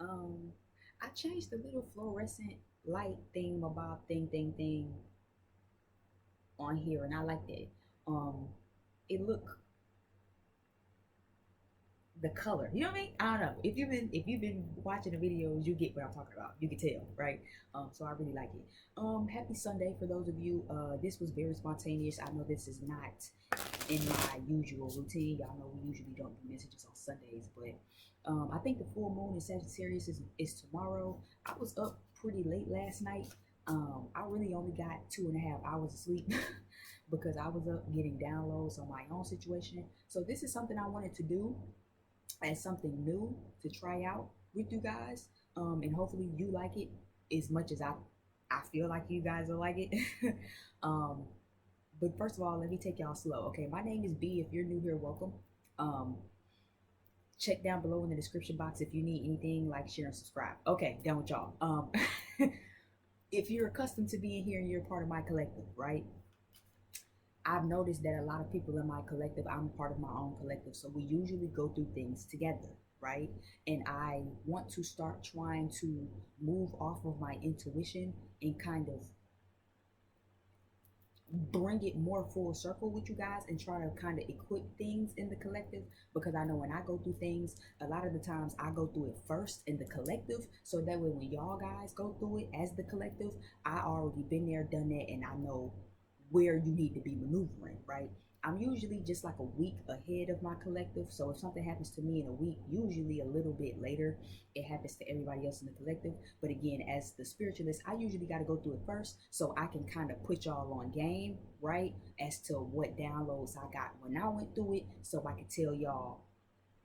Um, I changed the little fluorescent light thing about thing on here, and I like that. Um, it look the color. You know what I mean? I don't know. If you've been watching the videos, you get what I'm talking about. You can tell, right? So I really like it. Happy Sunday for those of you. This was very spontaneous. I know this is not in my usual routine. Y'all know we usually don't do messages on Sundays, but I think the full moon in Sagittarius is tomorrow. I was up pretty late last night. I really only got 2.5 hours of sleep because I was up getting downloads on my own situation. So this is something I wanted to do as something new to try out with you guys. And hopefully you like it as much as I feel like you guys will like it. um, but first of all, let me take y'all slow. Okay, my name is B. If you're new here, welcome. Um, check down below in the description box if you need anything, like, share, and subscribe. Okay, done with y'all. If you're accustomed to being here and you're part of my collective, right? I've noticed that a lot of people in my collective, I'm part of my own collective, so we usually go through things together, right? And I want to start trying to move off of my intuition and kind of bring it more full circle with you guys and try to kind of equip things in the collective, because I know when I go through things, a lot of the times I go through it first in the collective, so that way when y'all guys go through it as the collective, I already been there, done that, and I know where you need to be maneuvering, right? I'm usually just like a week ahead of my collective. So if something happens to me in a week, usually a little bit later, it happens to everybody else in the collective. But again, as the spiritualist, I usually got to go through it first so I can kind of put y'all on game, right? As to what downloads I got when I went through it, so I can tell y'all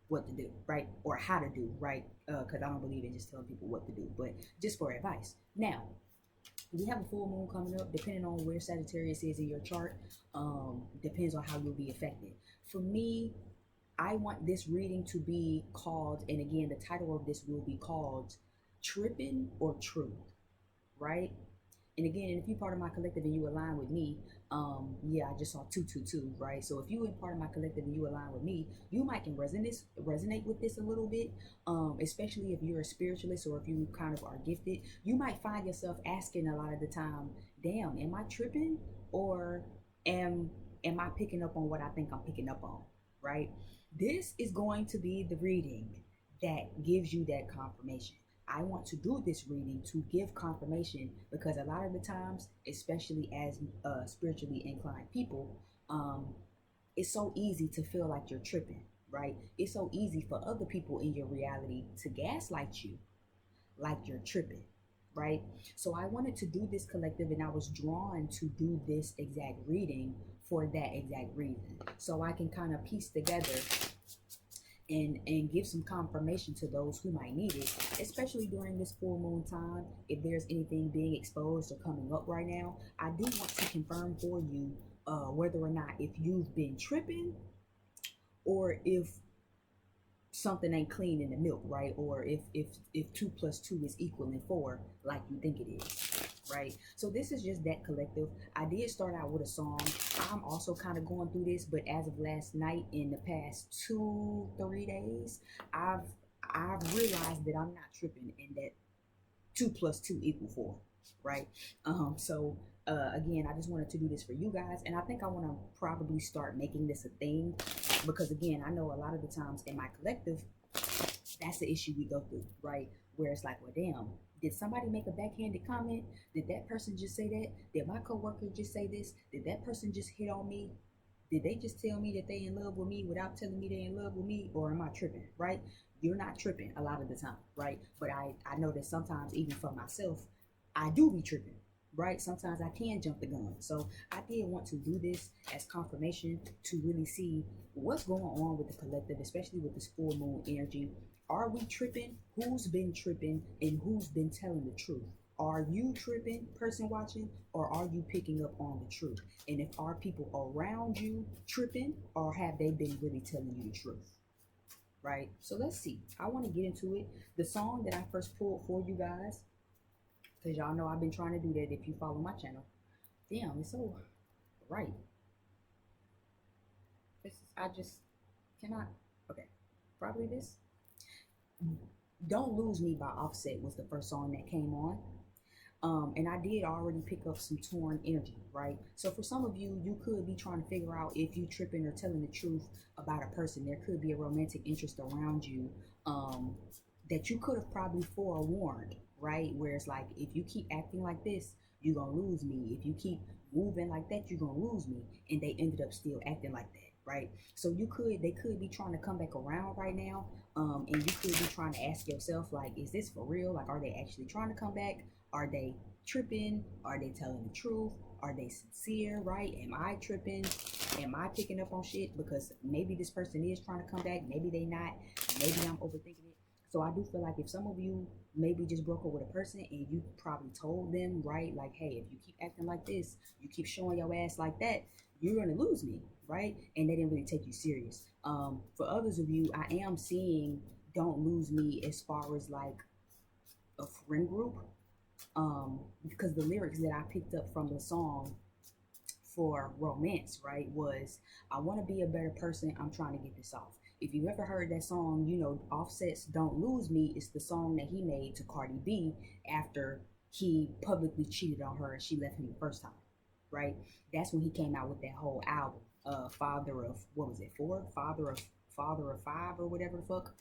what to do, right? Or how to do, right? Because I don't believe in just telling people what to do, but just for advice. Now, we have a full moon coming up. Depending on where Sagittarius is in your chart, depends on how you'll be affected. For me, I want this reading to be called, and again, the title of this will be called Trippin' or Truth, right? And again, if you're part of my collective and you align with me, yeah, I just saw 222, right? So if you are part of my collective and you align with me, you might can resonate with this a little bit, especially if you're a spiritualist or if you kind of are gifted. You might find yourself asking a lot of the time, damn, am I tripping, or am am I picking up on what I think I'm picking up on, right? This is going to be the reading that gives you that confirmation. I want to do this reading to give confirmation, because a lot of the times, especially as spiritually inclined people, it's so easy to feel like you're tripping, right? It's so easy for other people in your reality to gaslight you like you're tripping, right? So I wanted to do this collective, and I was drawn to do this exact reading for that exact reason. So I can kind of piece together and give some confirmation to those who might need it, especially during this full moon time. If there's anything being exposed or coming up right now, I do want to confirm for you whether or not if you've been tripping, or if something ain't clean in the milk, right? Or if 2 plus 2 is equaling 4, like you think it is, right? So this is just that collective. I did start out with a song. I'm also kind of going through this, but as of last night, in the past 2 3 days, I've I've realized that I'm not tripping, and that 2 plus 2 equal 4, right? So again, I just wanted to do this for you guys, and I think I want to probably start making this a thing, because again, I know a lot of the times in my collective, that's the issue we go through, right? Where it's like, well, damn, did somebody make a backhanded comment? Did that person just say that? Did my coworker just say this? Did that person just hit on me? Did they just tell me that they in love with me without telling me they in love with me? Or am I tripping, right? You're not tripping a lot of the time, right? But I know that sometimes, even for myself, I do be tripping, right? Sometimes I can jump the gun. So I did want to do this as confirmation to really see what's going on with the collective, especially with this full moon energy. Are we tripping? Who's been tripping, and who's been telling the truth? Are you tripping, person watching, or are you picking up on the truth? And if are people around you tripping, or have they been really telling you the truth? Right? So let's see. I want to get into it. The song that I first pulled for you guys, because y'all know I've been trying to do that if you follow my channel. Damn, it's so right. This is, I just cannot. Okay, probably this. Don't Lose Me by Offset was the first song that came on. And I did already pick up some torn energy, right? So for some of you, you could be trying to figure out if you tripping or telling the truth about a person. There could be a romantic interest around you that you could have probably forewarned, right? Where it's like, if you keep acting like this, you're gonna lose me. If you keep moving like that, you're gonna lose me. And they ended up still acting like that, right? So they could be trying to come back around right now. And you could be trying to ask yourself, like, is this for real? Like, are they actually trying to come back? Are they tripping? Are they telling the truth? Are they sincere, right? Am I tripping? Am I picking up on shit? Because maybe this person is trying to come back. Maybe they not. Maybe I'm overthinking it. So I do feel like if some of you maybe just broke up with a person and you probably told them, right, like, hey, if you keep acting like this, you keep showing your ass like that, you're going to lose me, right? And they didn't really take you serious. For others of you, I am seeing Don't Lose Me as far as like a friend group. Because the lyrics that I picked up from the song for romance, right, was I want to be a better person, I'm trying to get this off. If you ever heard that song, you know, Offset's Don't Lose Me is the song that he made to Cardi B after he publicly cheated on her and she left him the first time, right? That's when he came out with that whole album, Father of, what was it, four? Father of five or whatever the fuck.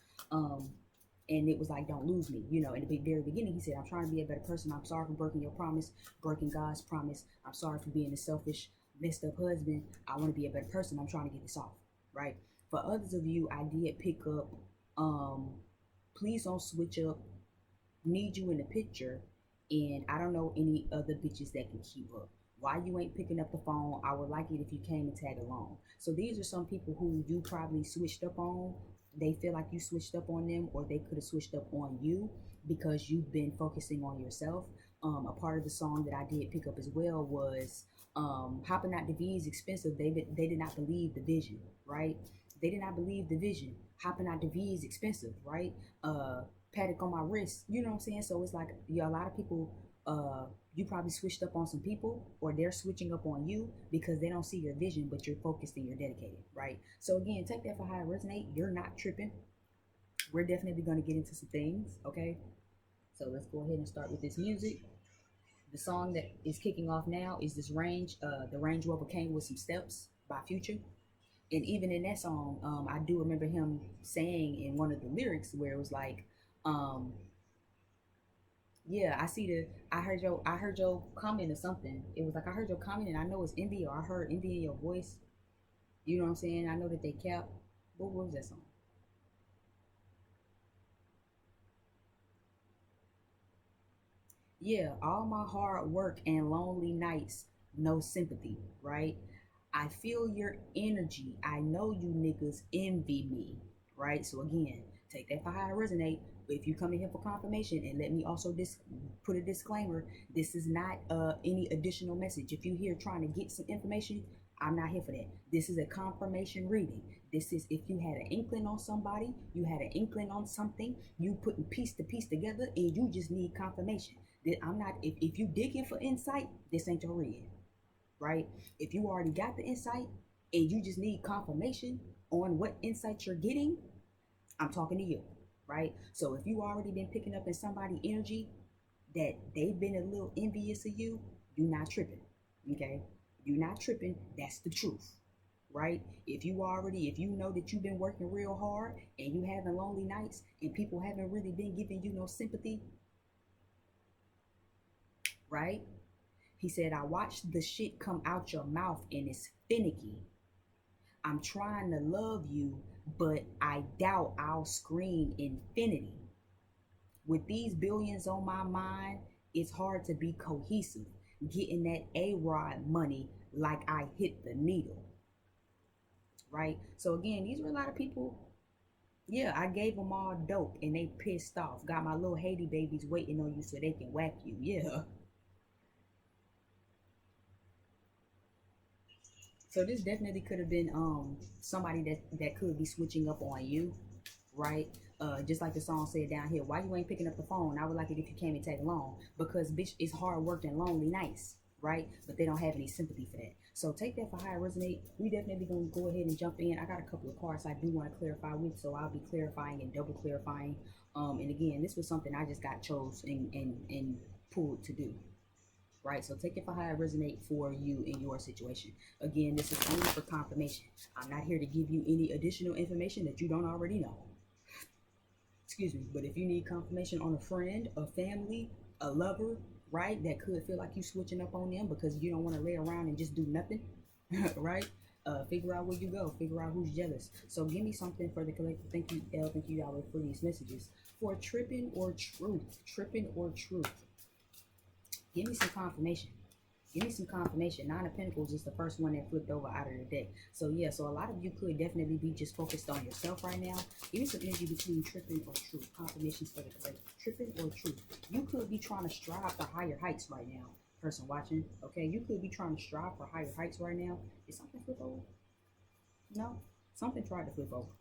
And it was like, don't lose me, you know. In the very beginning, he said, I'm trying to be a better person. I'm sorry for breaking your promise, breaking God's promise. I'm sorry for being a selfish, messed up husband. I want to be a better person. I'm trying to get this off, right? For others of you, I did pick up, please don't switch up, need you in the picture, and I don't know any other bitches that can keep up. Why you ain't picking up the phone? I would like it if you came and tag along. So these are some people who you probably switched up on. They feel like you switched up on them, or they could have switched up on you because you've been focusing on yourself. A part of the song that I did pick up as well was hopping out the V is expensive. They did not believe the vision, right? They did not believe the vision. Hopping out the V is expensive, right? Paddock on my wrist, you know what I'm saying? So it's like, yeah, a lot of people, you probably switched up on some people, or they're switching up on you because they don't see your vision, but you're focused and you're dedicated, right? So again, take that for how it resonates. You're not tripping. We're definitely going to get into some things, okay? So let's go ahead and start with this music. The song that is kicking off now is this the Range Rover Came with Some Steps by Future. And even in that song, I do remember him saying in one of the lyrics where it was like, yeah, I heard your comment or something. It was like, I heard your comment and I know it's envy, or I heard envy in your voice. You know what I'm saying? I know that they kept, what was that song? Yeah, all my hard work and lonely nights, no sympathy, right? I feel your energy. I know you niggas envy me, right? So again, take that for how it resonate. But if you come in here for confirmation, and let me also put a disclaimer: this is not any additional message. If you're here trying to get some information, I'm not here for that. This is a confirmation reading. This is if you had an inkling on somebody, you had an inkling on something, you putting piece to piece together, and you just need confirmation. That I'm not. If you digging for insight, this ain't your reading, right? If you already got the insight and you just need confirmation on what insight you're getting, I'm talking to you, right? So if you already been picking up in somebody energy that they've been a little envious of you, you're not tripping, okay? You're not tripping. That's the truth, right? If you know that you've been working real hard and you having lonely nights and people haven't really been giving you no sympathy, right? He said, I watched the shit come out your mouth and it's finicky. I'm trying to love you, but I doubt I'll scream infinity. With these billions on my mind, it's hard to be cohesive. Getting that A-Rod money like I hit the needle. Right? So again, these were a lot of people. Yeah, I gave them all dope and they pissed off. Got my little Haiti babies waiting on you so they can whack you. Yeah. So this definitely could have been somebody that could be switching up on you, right? Just like the song said down here, why you ain't picking up the phone? I would like it if you came and tag along, because bitch, it's hard work and lonely nights, right? But they don't have any sympathy for that. So take that for how it resonate. We definitely gonna go ahead and jump in. I got a couple of cards I do want to clarify with, so I'll be clarifying and double clarifying. And again, this was something I just got chose and pulled to do. Right, so take it for how it resonate for you in your situation. Again, this is only for confirmation. I'm not here to give you any additional information that you don't already know. Excuse me, but if you need confirmation on a friend, a family, a lover, right, that could feel like you switching up on them because you don't want to lay around and just do nothing, right? Figure out where you go, figure out who's jealous. So give me something for the collective. Thank you, Elle, thank you, Yahweh, for these messages. For tripping or truth, tripping or truth. Give me some confirmation. Give me some confirmation. Nine of Pentacles is the first one that flipped over out of the deck. So yeah, so a lot of you could definitely be just focused on yourself right now. Give me some energy between tripping or truth. Confirmations for the collective. Tripping or truth. You could be trying to strive for higher heights right now. Person watching, okay? You could be trying to strive for higher heights right now. Is something flip over? No? Something tried to flip over.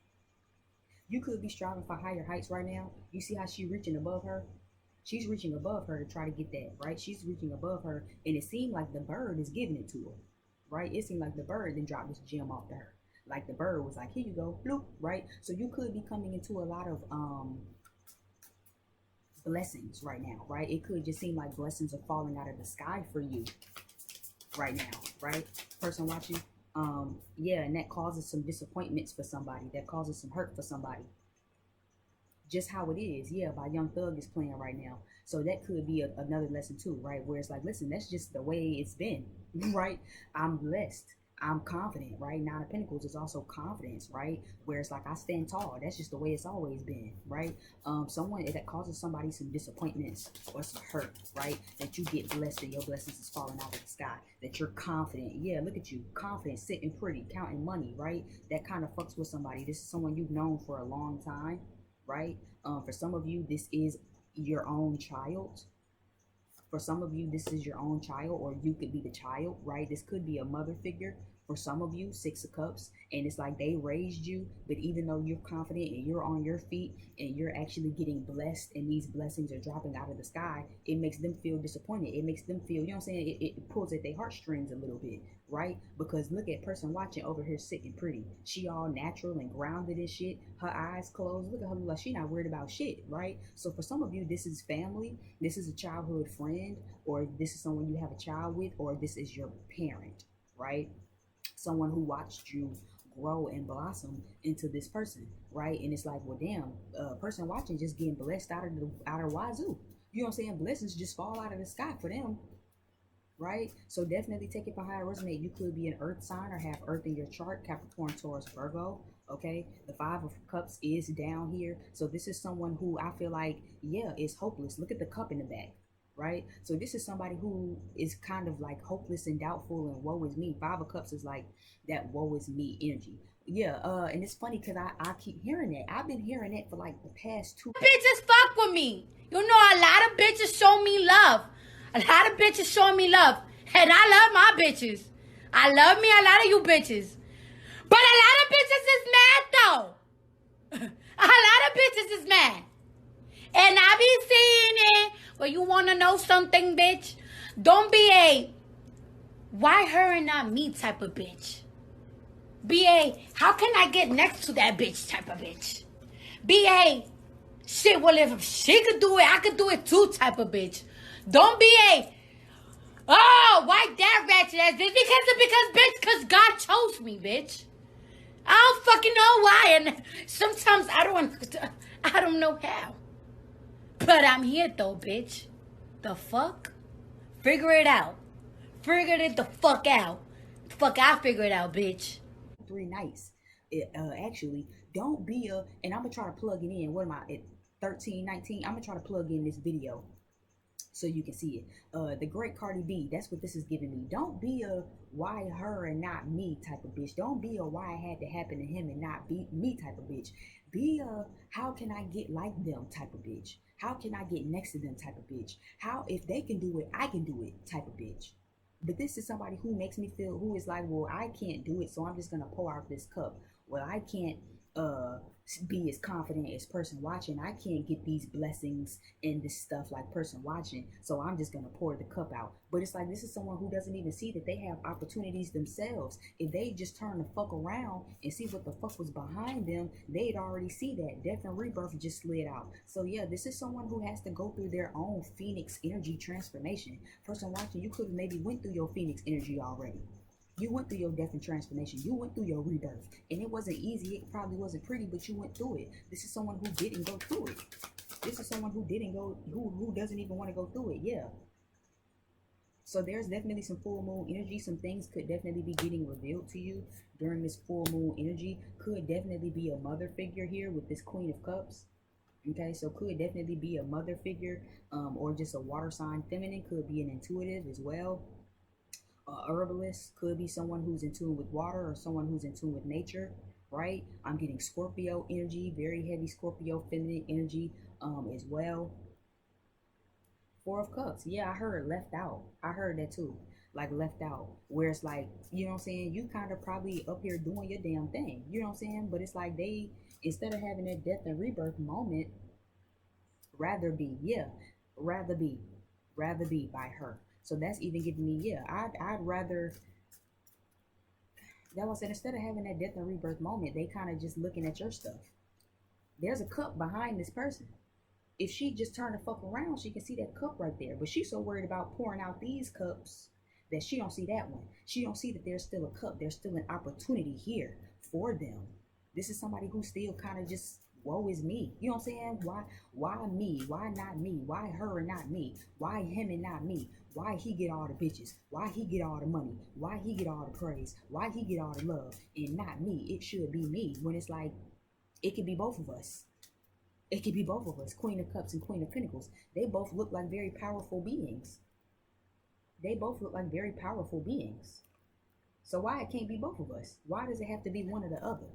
You could be striving for higher heights right now. You see how she reaching above her? She's reaching above her to try to get that, right? She's reaching above her, and it seemed like the bird is giving it to her, right? It seemed like the bird then dropped this gem off to her. Like the bird was like, here you go, bloop, right? So you could be coming into a lot of blessings right now, right? It could just seem like blessings are falling out of the sky for you right now, right? Person watching, yeah, and that causes some disappointments for somebody. That causes some hurt for somebody. Just how it is, yeah, by Young Thug is playing right now. So that could be another lesson too, right? Where it's like, listen, that's just the way it's been, right? I'm blessed. I'm confident, right? Nine of Pentacles is also confidence, right? Where it's like, I stand tall. That's just the way it's always been, right? Someone that causes somebody some disappointments or some hurt, right? That you get blessed and your blessings is falling out of the sky. That you're confident. Yeah, look at you, confident, sitting pretty, counting money, right? That kind of fucks with somebody. This is someone you've known for a long time, right? For some of you, this is your own child. For some of you, this is your own child, or you could be the child, right? This could be a mother figure. For some of you, Six of Cups, and it's like they raised you, but even though you're confident and you're on your feet and you're actually getting blessed and these blessings are dropping out of the sky, it makes them feel disappointed. It makes them feel, you know what I'm saying? It pulls at their heartstrings a little bit, right? Because look at person watching over here sitting pretty. She all natural and grounded and shit. Her eyes closed. Look at her like she not worried about shit, right? So for some of you, this is family. This is a childhood friend, or this is someone you have a child with, or this is your parent, right? Someone who watched you grow and blossom into this person, right? And it's like, well, damn, person watching just getting blessed out of wazoo. You know what I'm saying? Blessings just fall out of the sky for them, right? So definitely take it for how it resonates. You could be an earth sign or have earth in your chart, Capricorn, Taurus, Virgo. Okay, the Five of Cups is down here. So this is someone who I feel like, yeah, is hopeless. Look at the cup in the back, right? So this is somebody who is kind of like hopeless and doubtful and woe is me. Five of Cups is like that woe is me energy. Yeah, and it's funny because I keep hearing that. I've been hearing that for like the past 2 bitches fuck with me. You know, a lot of bitches show me love. A lot of bitches show me love. And I love my bitches. I love me a lot of you bitches. But a lot of bitches is mad though. A lot of bitches is mad. And I be seeing it. Well, you want to know something, bitch? Don't be a why her and not me type of bitch. Be a how can I get next to that bitch type of bitch. Be a shit, well, if she could do it, I could do it too type of bitch. Don't be a oh, why that ratchet ass bitch? Because God chose me, bitch. I don't fucking know why, and sometimes I don't know how. But I'm here though, bitch. The fuck? Figure it out. Figure it the fuck out. Fuck, I figure it out, bitch. 3 nights. Actually, don't be a, and I'm gonna try to plug it in. What am I at 13, 19? I'm gonna try to plug in this video so you can see it. The great Cardi B, that's what this is giving me. Don't be a why her and not me type of bitch. Don't be a why it had to happen to him and not be me type of bitch. Be a how can I get like them type of bitch. How can I get next to them type of bitch. How if they can do it, I can do it type of bitch. But this is somebody who makes me feel, who is like, well, I can't do it, so I'm just gonna pour out this cup. Well, I can't be as confident as person watching. I can't get these blessings and this stuff like person watching, so I'm just gonna pour the cup out. But it's like this is someone who doesn't even see that they have opportunities themselves. If they just turn the fuck around and see what the fuck was behind them, they'd already see that death and rebirth just slid out. So yeah, this is someone who has to go through their own phoenix energy transformation. Person watching, you could have maybe went through your phoenix energy already. You went through your death and transformation. You went through your rebirth. And it wasn't easy. It probably wasn't pretty, but you went through it. This is someone who didn't go through it. This is someone who didn't go, who doesn't even want to go through it. Yeah. So there's definitely some full moon energy. Some things could definitely be getting revealed to you during this full moon energy. Could definitely be a mother figure here with this Queen of Cups. Okay, so could definitely be a mother figure, or just a water sign feminine. Could be an intuitive as well. Herbalist could be someone who's in tune with water or someone who's in tune with nature, right? I'm getting Scorpio energy, very heavy Scorpio feminine energy as well. Four of Cups. Yeah, I heard left out. I heard that too. Like left out. Where it's like, you know what I'm saying? You kind of probably up here doing your damn thing. You know what I'm saying? But it's like they, instead of having that death and rebirth moment, rather be, yeah, rather be, rather be by her. So that's even giving me, yeah, I'd rather, that was it, instead of having that death and rebirth moment, they kind of just looking at your stuff. There's a cup behind this person. If she just turned the fuck around, she can see that cup right there. But she's so worried about pouring out these cups that she don't see that one. She don't see that there's still a cup. There's still an opportunity here for them. This is somebody who still kind of just, woe is me. You know what I'm saying? Why me? Why not me? Why her and not me? Why him and not me? Why he get all the bitches? Why he get all the money? Why he get all the praise? Why he get all the love and not me? It should be me. When it's like, it could be both of us. It could be both of us. Queen of Cups and Queen of Pentacles. They both look like very powerful beings. They both look like very powerful beings. So why it can't be both of us? Why does it have to be one or the other?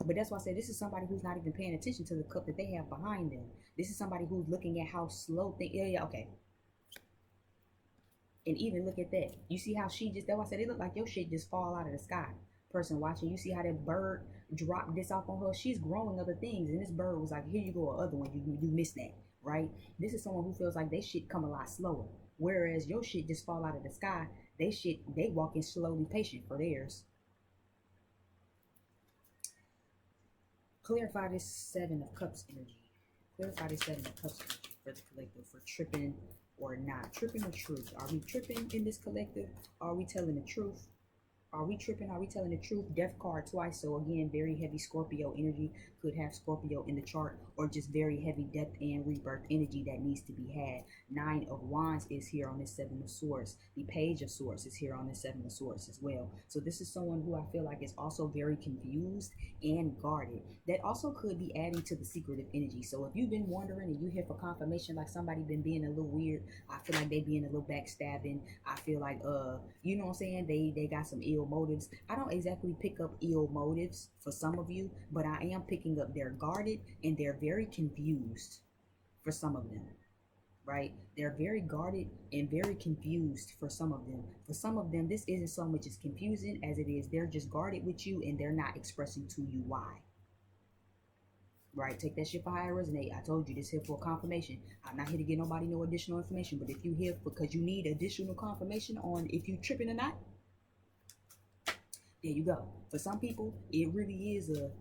But that's why I say this is somebody who's not even paying attention to the cup that they have behind them. This is somebody who's looking at how slow things. Yeah, okay. And even look at that. You see how she just, that's why I said it looked like your shit just fall out of the sky. Person watching, you see how that bird dropped this off on her. She's growing other things, and this bird was like, here you go, other one. You missed that, right? This is someone who feels like they shit come a lot slower. Whereas your shit just fall out of the sky. They walking slowly patient for theirs. Clarify this Seven of Cups energy. Clarify this Seven of Cups energy for the collective, for tripping or not. Tripping or truth? Are we tripping in this collective? Are we telling the truth? Are we tripping? Are we telling the truth? Death card twice. So again, very heavy Scorpio energy. Could have Scorpio in the chart, or just very heavy death and rebirth energy that needs to be had. Nine of Wands is here on this Seven of Swords. The Page of Swords is here on this Seven of Swords as well. So this is someone who I feel like is also very confused and guarded. That also could be adding to the secretive energy. So if you've been wondering and you hear for confirmation like somebody been being a little weird, I feel like they being a little backstabbing. I feel like you know what I'm saying, they got some ill motives. I don't exactly pick up ill motives for some of you, but I am picking up they're guarded and they're very confused for some of them, right? They're very guarded and very confused for some of them. For some of them, this isn't so much as confusing as it is they're just guarded with you and they're not expressing to you why. Right, take that shit for how it resonate. I told you this here for confirmation. I'm not here to get nobody no additional information, but if you here because you need additional confirmation on if you tripping or not, there you go. For some people, it really is a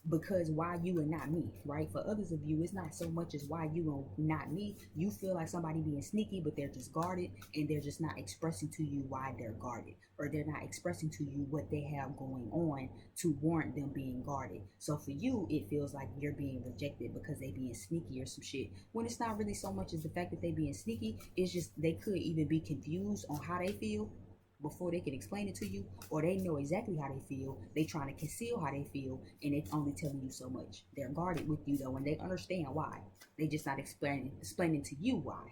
because why you and not me, right? For others of you, it's not so much as why you and not me. You feel like somebody being sneaky, but they're just guarded and they're just not expressing to you why they're guarded, or they're not expressing to you what they have going on to warrant them being guarded. So for you, it feels like you're being rejected because they being sneaky or some shit, when it's not really so much as the fact that they being sneaky. It's just they could even be confused on how they feel before they can explain it to you, or they know exactly how they feel. They trying to conceal how they feel, and they only telling you so much. They're guarded with you though, and they understand why. They just not explaining to you why.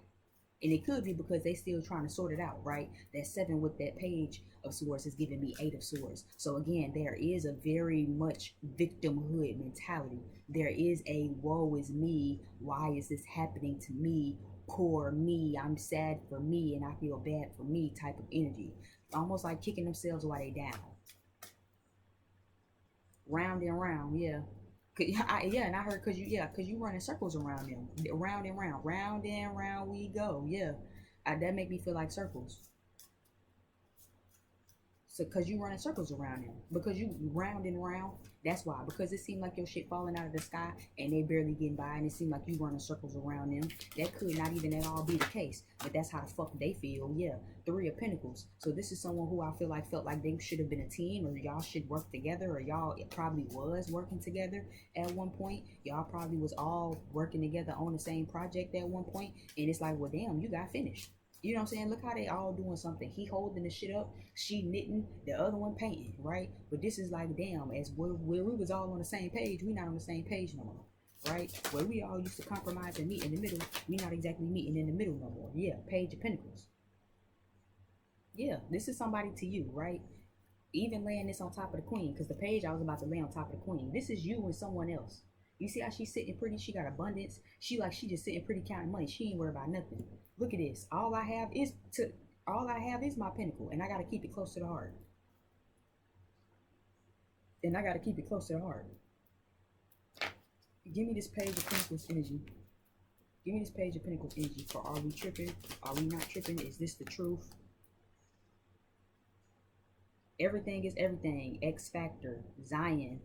And it could be because they still trying to sort it out, right? That seven with that Page of Swords is giving me Eight of Swords. So again, there is a very much victimhood mentality. There is a woe is me. Why is this happening to me? Poor me. I'm sad for me and I feel bad for me type of energy. Almost like kicking themselves while they down. Round and round, yeah. Yeah, and I heard cause you running circles around them, round and round we go. Yeah, that make me feel like circles. So, cause you running circles around them, because you round and round. That's why. Because it seemed like your shit falling out of the sky, and they barely getting by, and it seemed like you running circles around them. That could not even at all be the case, but that's how the fuck they feel. Yeah, Three of Pentacles. So this is someone who I feel like felt like they should have been a team, or y'all should work together, or y'all probably was working together at one point. Y'all probably was all working together on the same project at one point, and it's like, well, damn, you got finished. You know what I'm saying? Look how they all doing something. He holding the shit up, she knitting, the other one painting, right? But this is like, damn, as where we was all on the same page, we not on the same page no more, right? Where we all used to compromise and meet in the middle, we not exactly meeting in the middle no more. Yeah, Page of Pentacles. Yeah, this is somebody to you, right? Even laying this on top of the Queen, because the page I was about to lay on top of the Queen. This is you and someone else. You see how she's sitting pretty? She got abundance. She just sitting pretty counting money. She ain't worried about nothing. Look at this. All I have is my pinnacle, and I gotta keep it close to the heart. And I gotta keep it close to the heart. Give me this Page of Pentacles energy. Give me this Page of Pentacles energy for, are we tripping? Are we not tripping? Is this the truth? Everything is everything. X Factor, Zion,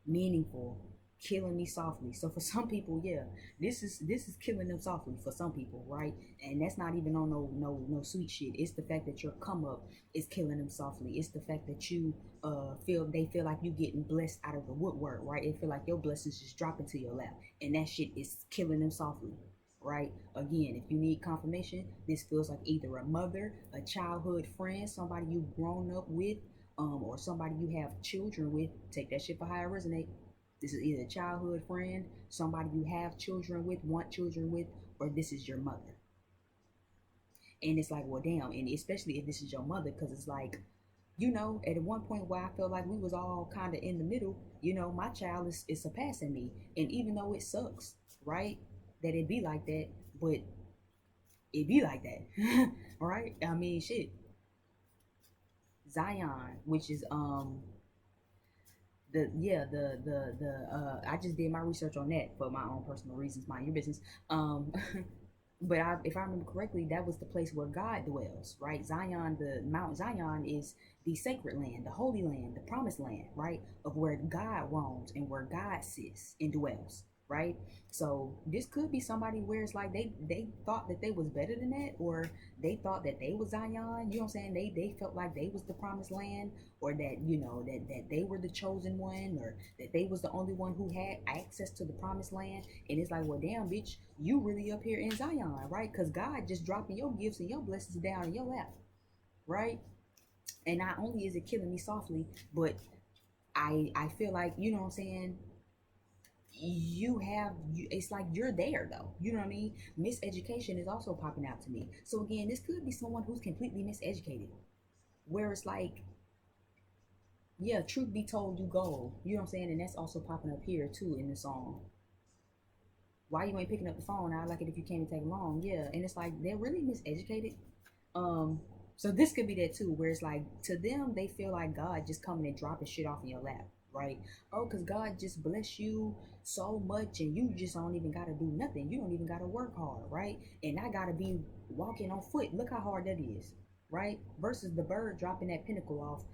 meaningful, killing me softly. So for some people, yeah, this is killing them softly for some people, right? And that's not even on no sweet shit. It's the fact that your come up is killing them softly. It's the fact that you they feel like you getting blessed out of the woodwork, right? They feel like your blessings just dropping to your lap, and that shit is killing them softly. Right? Again, if you need confirmation, this feels like either a mother, a childhood friend, somebody you've grown up with, or somebody you have children with. Take that shit for how it resonates. This is either a childhood friend, somebody you have children with, want children with, or this is your mother. And it's like, well, damn, and especially if this is your mother, because it's like, you know, at one point where I felt like we was all kind of in the middle, you know, my child is surpassing me. And even though it sucks, right, that it be like that, but it be like that, right? I mean, shit. Zion, which is I just did my research on that for my own personal reasons, mind your business. But if I remember correctly, that was the place where God dwells, right? Zion, the Mount Zion is the sacred land, the holy land, the promised land, right? Of where God roams and where God sits and dwells, right? So this could be somebody where it's like they thought that they was better than that, or they thought that they was Zion. You know what I'm saying? They felt like they was the promised land, or that, you know, that they were the chosen one, or that they was the only one who had access to the promised land. And it's like, well, damn, bitch, you really up here in Zion, right? Because God just dropping your gifts and your blessings down in your lap, right? And not only is it killing me softly, but I feel like, you know what I'm saying, it's like you're there though, you know what I mean. Miseducation is also popping out to me. So again, this could be someone who's completely miseducated, where it's like, yeah, truth be told, you go, you know what I'm saying. And that's also popping up here too in the song. Why you ain't picking up the phone? I like it if you came and tag along. Yeah, and it's like they're really miseducated. So this could be that too, where it's like, to them, they feel like God just coming and dropping shit off in your lap, right? Oh, because God just bless you so much, and you just don't even gotta do nothing. You don't even gotta work hard, right? And I gotta be walking on foot. Look how hard that is, right? Versus the bird dropping that pinnacle off.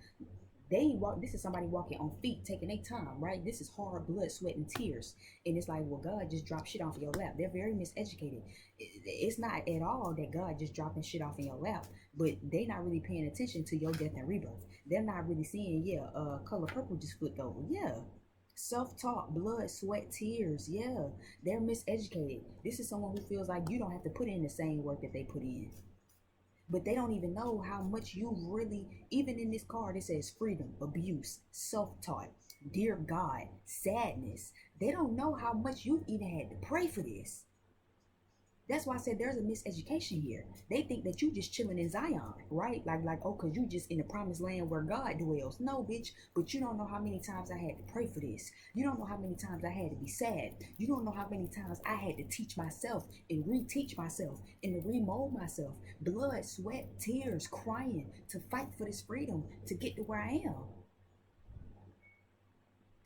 This is somebody walking on feet, taking their time, right? This is hard blood, sweat, and tears. And it's like, well, God just dropped shit off your lap. They're very miseducated. It's not at all that God just dropping shit off in your lap, but they not really paying attention to your death and rebirth. They're not really seeing, color purple just flipped over. Yeah. Self-talk, blood, sweat, tears. Yeah. They're miseducated. This is someone who feels like you don't have to put in the same work that they put in. But they don't even know how much you really, even in this card, it says freedom, abuse, self-taught, dear God, sadness. They don't know how much you've even had to pray for this. That's why I said there's a miseducation here. They think that you just chilling in Zion, right? Like, oh, because you just in the promised land where God dwells. No, bitch, but you don't know how many times I had to pray for this. You don't know how many times I had to be sad. You don't know how many times I had to teach myself and reteach myself and to remold myself. Blood, sweat, tears, crying to fight for this freedom to get to where I am.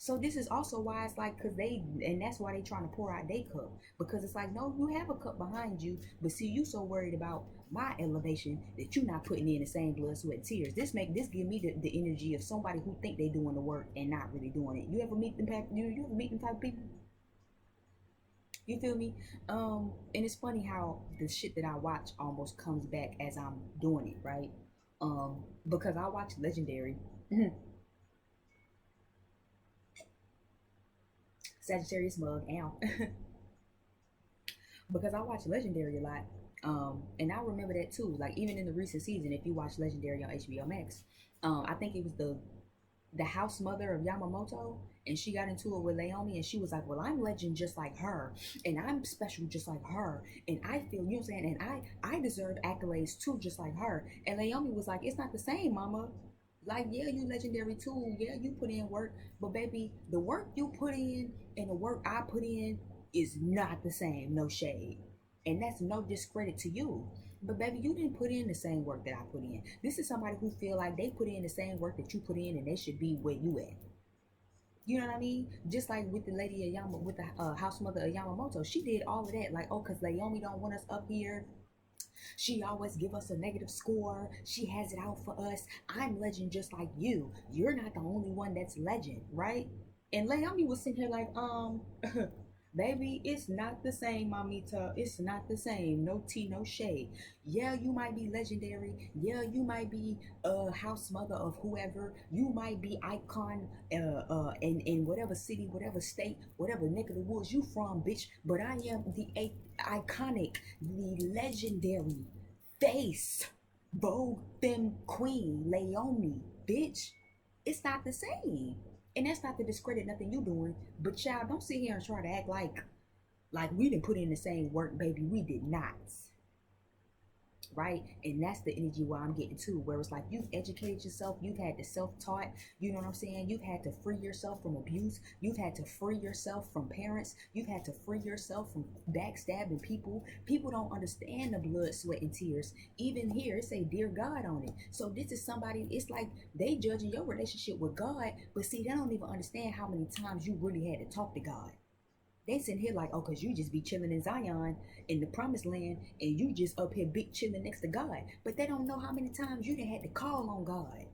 So this is also why it's like, because and that's why they trying to pour out their cup, because it's like, no, you have a cup behind you, but see, you so worried about my elevation that you're not putting in the same blood, sweat, and tears. This give me the energy of somebody who think they doing the work and not really doing it. You ever meet them? You ever meet them type of people? You feel me? And it's funny how the shit that I watch almost comes back as I'm doing it, right? Because I watch Legendary. Sagittarius mug, ow. Because I watch Legendary a lot. And I remember that too. Like even in the recent season, if you watch Legendary on HBO Max, I think it was the house mother of Yamamoto, and she got into it with Naomi, and she was like, "Well, I'm legend just like her, and I'm special just like her, and I feel, you know what I'm saying, and I deserve accolades too, just like her." And Naomi was like, "It's not the same, Mama. Like, yeah, you legendary too. Yeah, you put in work, but baby, the work you put in and the work I put in is not the same. No shade, and that's no discredit to you." But baby, you didn't put in the same work that I put in. This is somebody who feel like they put in the same work that you put in, and they should be where you at. You know what I mean? Just like with the lady of with the house mother of Yamamoto, she did all of that. Like, oh, cause Naomi don't want us up here. She always give us a negative score. She has it out for us. I'm legend just like you. You're not the only one that's legend, right? And Naomi was sitting here like, baby, it's not the same, Mamita. It's not the same. No tea, no shade. Yeah, you might be legendary. Yeah, you might be a house mother of whoever. You might be icon in whatever city, whatever state, whatever neck of the woods you from, bitch. But I am the iconic, the legendary face, Vogue Femme Queen, Naomi, bitch. It's not the same. And that's not to discredit nothing you doing, but child, don't sit here and try to act like we didn't put in the same work, baby. We did not. Right? And that's the energy where I'm getting to, where it's like you've educated yourself, you've had to self-taught, you know what I'm saying? You've had to free yourself from abuse, you've had to free yourself from parents, you've had to free yourself from backstabbing people. People don't understand the blood, sweat, and tears. Even here, it say dear God on it. So this is somebody, it's like they judging your relationship with God, but see, they don't even understand how many times you really had to talk to God. They sitting here like, oh, cause you just be chilling in Zion in the promised land, and you just up here big chilling next to God. But they don't know how many times you done had to call on God.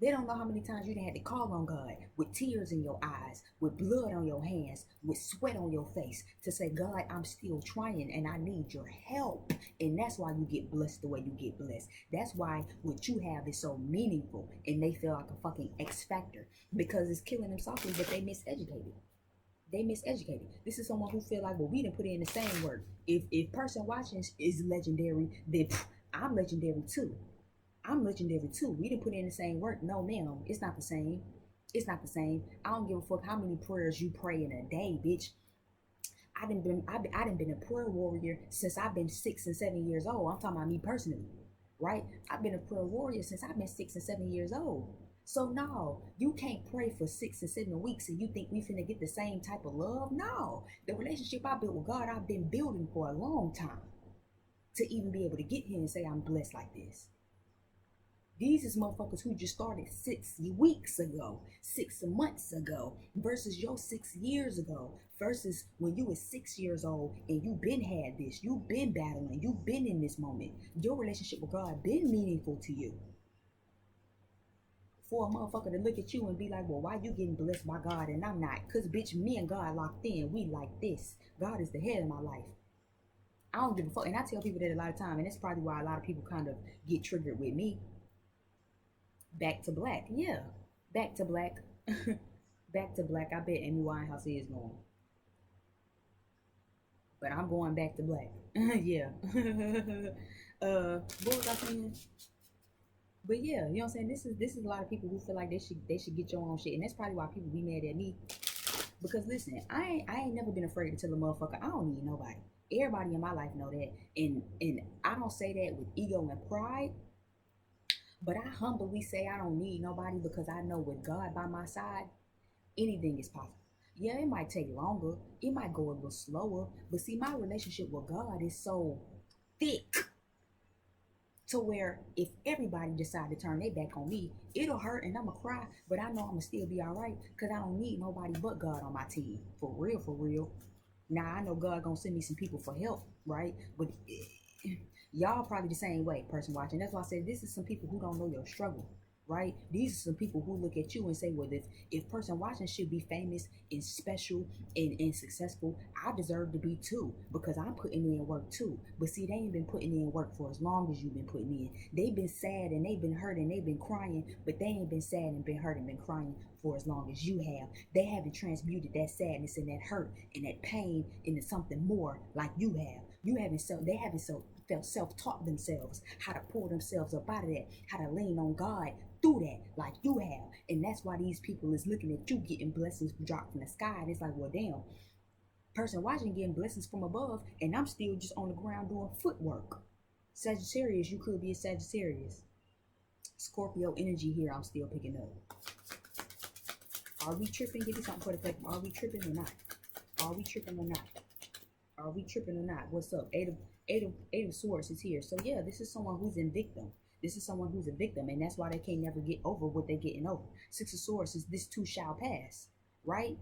They don't know how many times you done had to call on God with tears in your eyes, with blood on your hands, with sweat on your face to say, God, I'm still trying and I need your help. And that's why you get blessed the way you get blessed. That's why what you have is so meaningful and they feel like a fucking X factor because it's killing them softly, but they miseducated. They miseducated. This is someone who feel like, well, we didn't put in the same work. If person watching is legendary, then I'm legendary too. I'm legendary too. We didn't put in the same work. No, ma'am. It's not the same. It's not the same. I don't give a fuck how many prayers you pray in a day, bitch. I done been a prayer warrior since I've been 6 and 7 years old. I'm talking about me personally, right? I've been a prayer warrior since I've been 6 and 7 years old. So no, you can't pray for 6 and 7 weeks and you think we finna get the same type of love. No, the relationship I built with God, I've been building for a long time to even be able to get here and say I'm blessed like this. These is motherfuckers who just started 6 weeks ago, 6 months ago, versus your 6 years ago, versus when you was 6 years old and you been had this, you been battling, you been in this moment. Your relationship with God been meaningful to you. For a motherfucker to look at you and be like, well, why you getting blessed by God and I'm not? Because, bitch, me and God locked in. We like this. God is the head of my life. I don't give a fuck. And I tell people that a lot of time, and that's probably why a lot of people kind of get triggered with me. Back to black. Yeah. Back to black. Back to black. I bet Amy Winehouse is going. But I'm going back to black. Yeah. What was I saying? But yeah, you know what I'm saying? This is a lot of people who feel like they should get your own shit. And that's probably why people be mad at me. Because listen, I ain't never been afraid to tell a motherfucker I don't need nobody. Everybody in my life know that. And I don't say that with ego and pride. But I humbly say I don't need nobody because I know with God by my side, anything is possible. Yeah, it might take longer. It might go a little slower. But see, my relationship with God is so thick. To where if everybody decide to turn their back on me, it'll hurt and I'ma cry, but I know I'ma still be all right because I don't need nobody but God on my team. For real, for real. Now I know God gonna send me some people for help, right? But y'all probably the same way, person watching. That's why I said this is some people who don't know your struggle, right? These are some people who look at you and say, well, if person watching should be famous and special and successful, I deserve to be too because I'm putting in work too. But see, they ain't been putting in work for as long as you've been putting in. They've been sad and they've been hurt and they've been crying, but they ain't been sad and been hurt and been crying for as long as you have. They haven't transmuted that sadness and that hurt and that pain into something more like you have. They haven't felt self-taught themselves how to pull themselves up out of that, how to lean on God through that like you have. And that's why these people is looking at you getting blessings dropped from the sky. And it's like, well, damn, person watching getting blessings from above, and I'm still just on the ground doing footwork. Sagittarius, you could be a Sagittarius. Scorpio energy here, I'm still picking up. Are we tripping? Give me something for the fact. Are we tripping or not? Are we tripping or not? Are we tripping or not? What's up? Eight of Swords is here. So yeah, this is someone who's in victim. This is someone who's a victim, and that's why they can't never get over what they're getting over. Six of Swords is this too shall pass, right?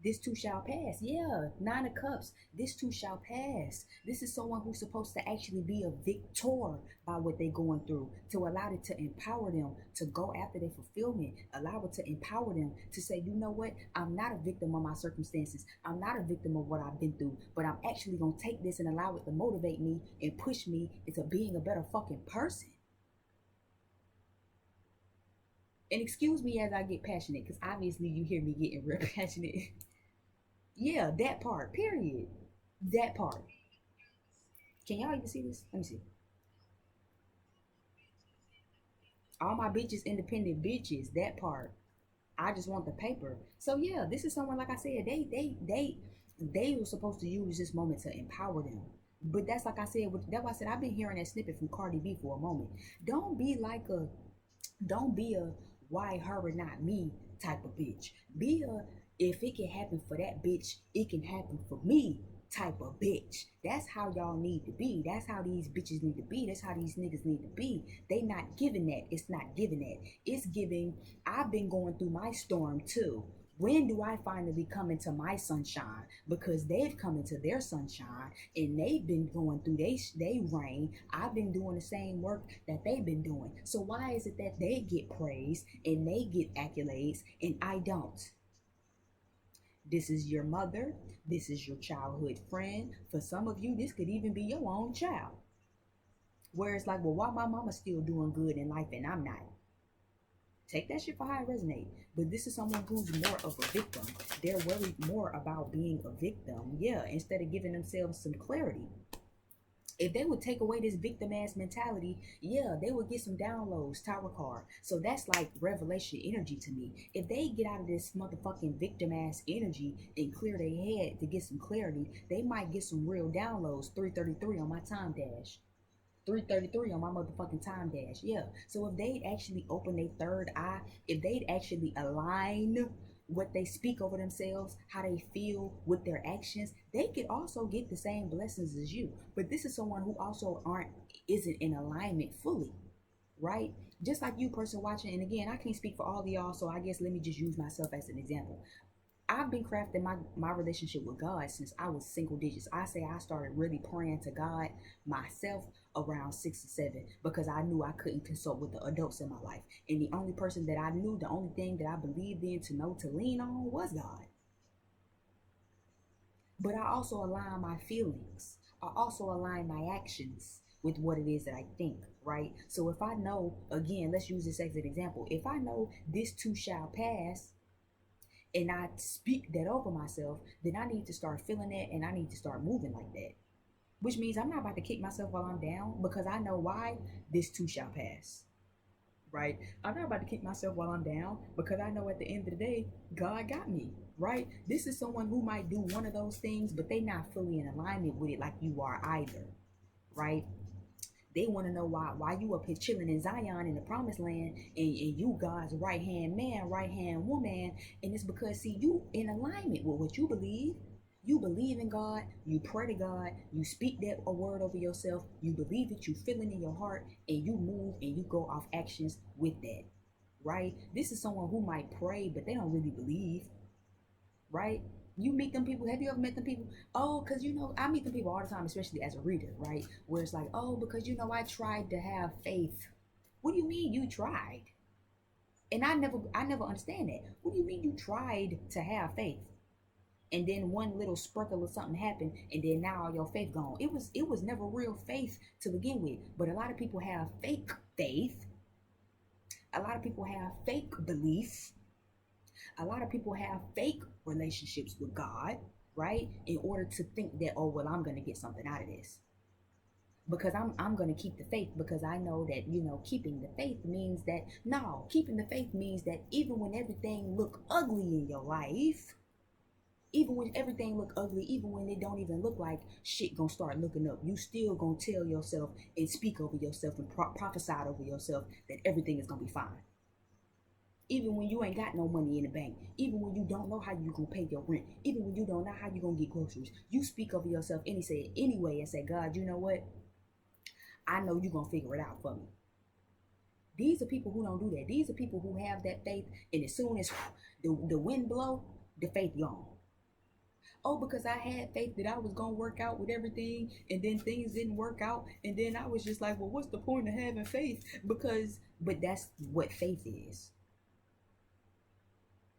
This too shall pass. Yeah, Nine of Cups. This too shall pass. This is someone who's supposed to actually be a victor by what they're going through, to allow it to empower them to go after their fulfillment, allow it to empower them to say, you know what, I'm not a victim of my circumstances. I'm not a victim of what I've been through, but I'm actually going to take this and allow it to motivate me and push me into being a better fucking person. And excuse me as I get passionate, because obviously you hear me getting real passionate. Yeah, that part, period. That part. Can y'all even see this? Let me see. All my bitches, independent bitches. That part. I just want the paper. So yeah, this is someone, like I said, they were supposed to use this moment to empower them. But that's like I said, that's why I said I've been hearing that snippet from Cardi B for a moment. Don't be like a, don't be a why her and not me type of bitch. Be a if it can happen for that bitch, it can happen for me type of bitch. That's how y'all need to be. That's how these bitches need to be. That's how these niggas need to be. They not giving that. It's not giving that. It's giving, I've been going through my storm too. When do I finally come into my sunshine? Because they've come into their sunshine and they've been going through they rain. I've been doing the same work that they've been doing. So why is it that they get praise and they get accolades and I don't? This is your mother. This is your childhood friend. For some of you, this could even be your own child. Where it's like, well, why my mama still doing good in life and I'm not? Take that shit for how it resonates. But this is someone who's more of a victim. They're worried more about being a victim. Yeah, instead of giving themselves some clarity. If they would take away this victim ass mentality, yeah, they would get some downloads, Tower card. So that's like revelation energy to me. If they get out of this motherfucking victim ass energy and clear their head to get some clarity, they might get some real downloads. 333 on my time dash. 333 on my motherfucking time dash. Yeah. So if they'd actually open their third eye, if they'd actually align what they speak over themselves, how they feel with their actions, they could also get the same blessings as you. But this is someone who also isn't in alignment fully, right? Just like you, person watching. And again, I can't speak for all of y'all, so I guess let me just use myself as an example. I've been crafting my relationship with God since I was single digits. I say I started really praying to God myself around 6 or 7 because I knew I couldn't consult with the adults in my life. And the only person that I knew, the only thing that I believed in to know to lean on was God. But I also align my feelings. I also align my actions with what it is that I think, right? So if I know, again, let's use this as an example. If I know this too shall pass, and I speak that over myself, then I need to start feeling that and I need to start moving like that. Which means I'm not about to kick myself while I'm down because I know why this too shall pass. Right? I'm not about to kick myself while I'm down because I know at the end of the day, God got me. Right? This is someone who might do one of those things, but they not fully in alignment with it like you are either. Right? They want to know why you up here chilling in Zion in the promised land and you God's right hand man, right hand woman. And it's because, see, you in alignment with what you believe. You believe in God, you pray to God, you speak that a word over yourself, you believe it, you feel it in your heart, and you move and you go off actions with that, right? This is someone who might pray, but they don't really believe, right? You meet them people. Have you ever met them people? Oh, because I meet them people all the time, especially as a reader, right? Where it's like, oh, because I tried to have faith. What do you mean you tried? And I never understand that. What do you mean you tried to have faith? And then one little sprinkle of something happened, and then now all your faith gone. It was never real faith to begin with. But a lot of people have fake faith. A lot of people have fake belief. A lot of people have fake relationships with God, right? In order to think that, oh well, I'm gonna get something out of this. Because I'm gonna keep the faith, because I know that keeping the faith means that, no, keeping the faith means that even when everything look ugly in your life, even when everything look ugly, even when it don't even look like shit gonna start looking up, you still gonna tell yourself and speak over yourself and prophesy over yourself that everything is gonna be fine. Even when you ain't got no money in the bank, even when you don't know how you gonna pay your rent, even when you don't know how you gonna get groceries, you speak over yourself anyway and say, God, you know what? I know you gonna figure it out for me. These are people who don't do that. These are people who have that faith, and as soon as the wind blow, the faith gone. Oh, because I had faith that I was gonna work out with everything, and then things didn't work out, and then I was just like, well, what's the point of having faith? But that's what faith is,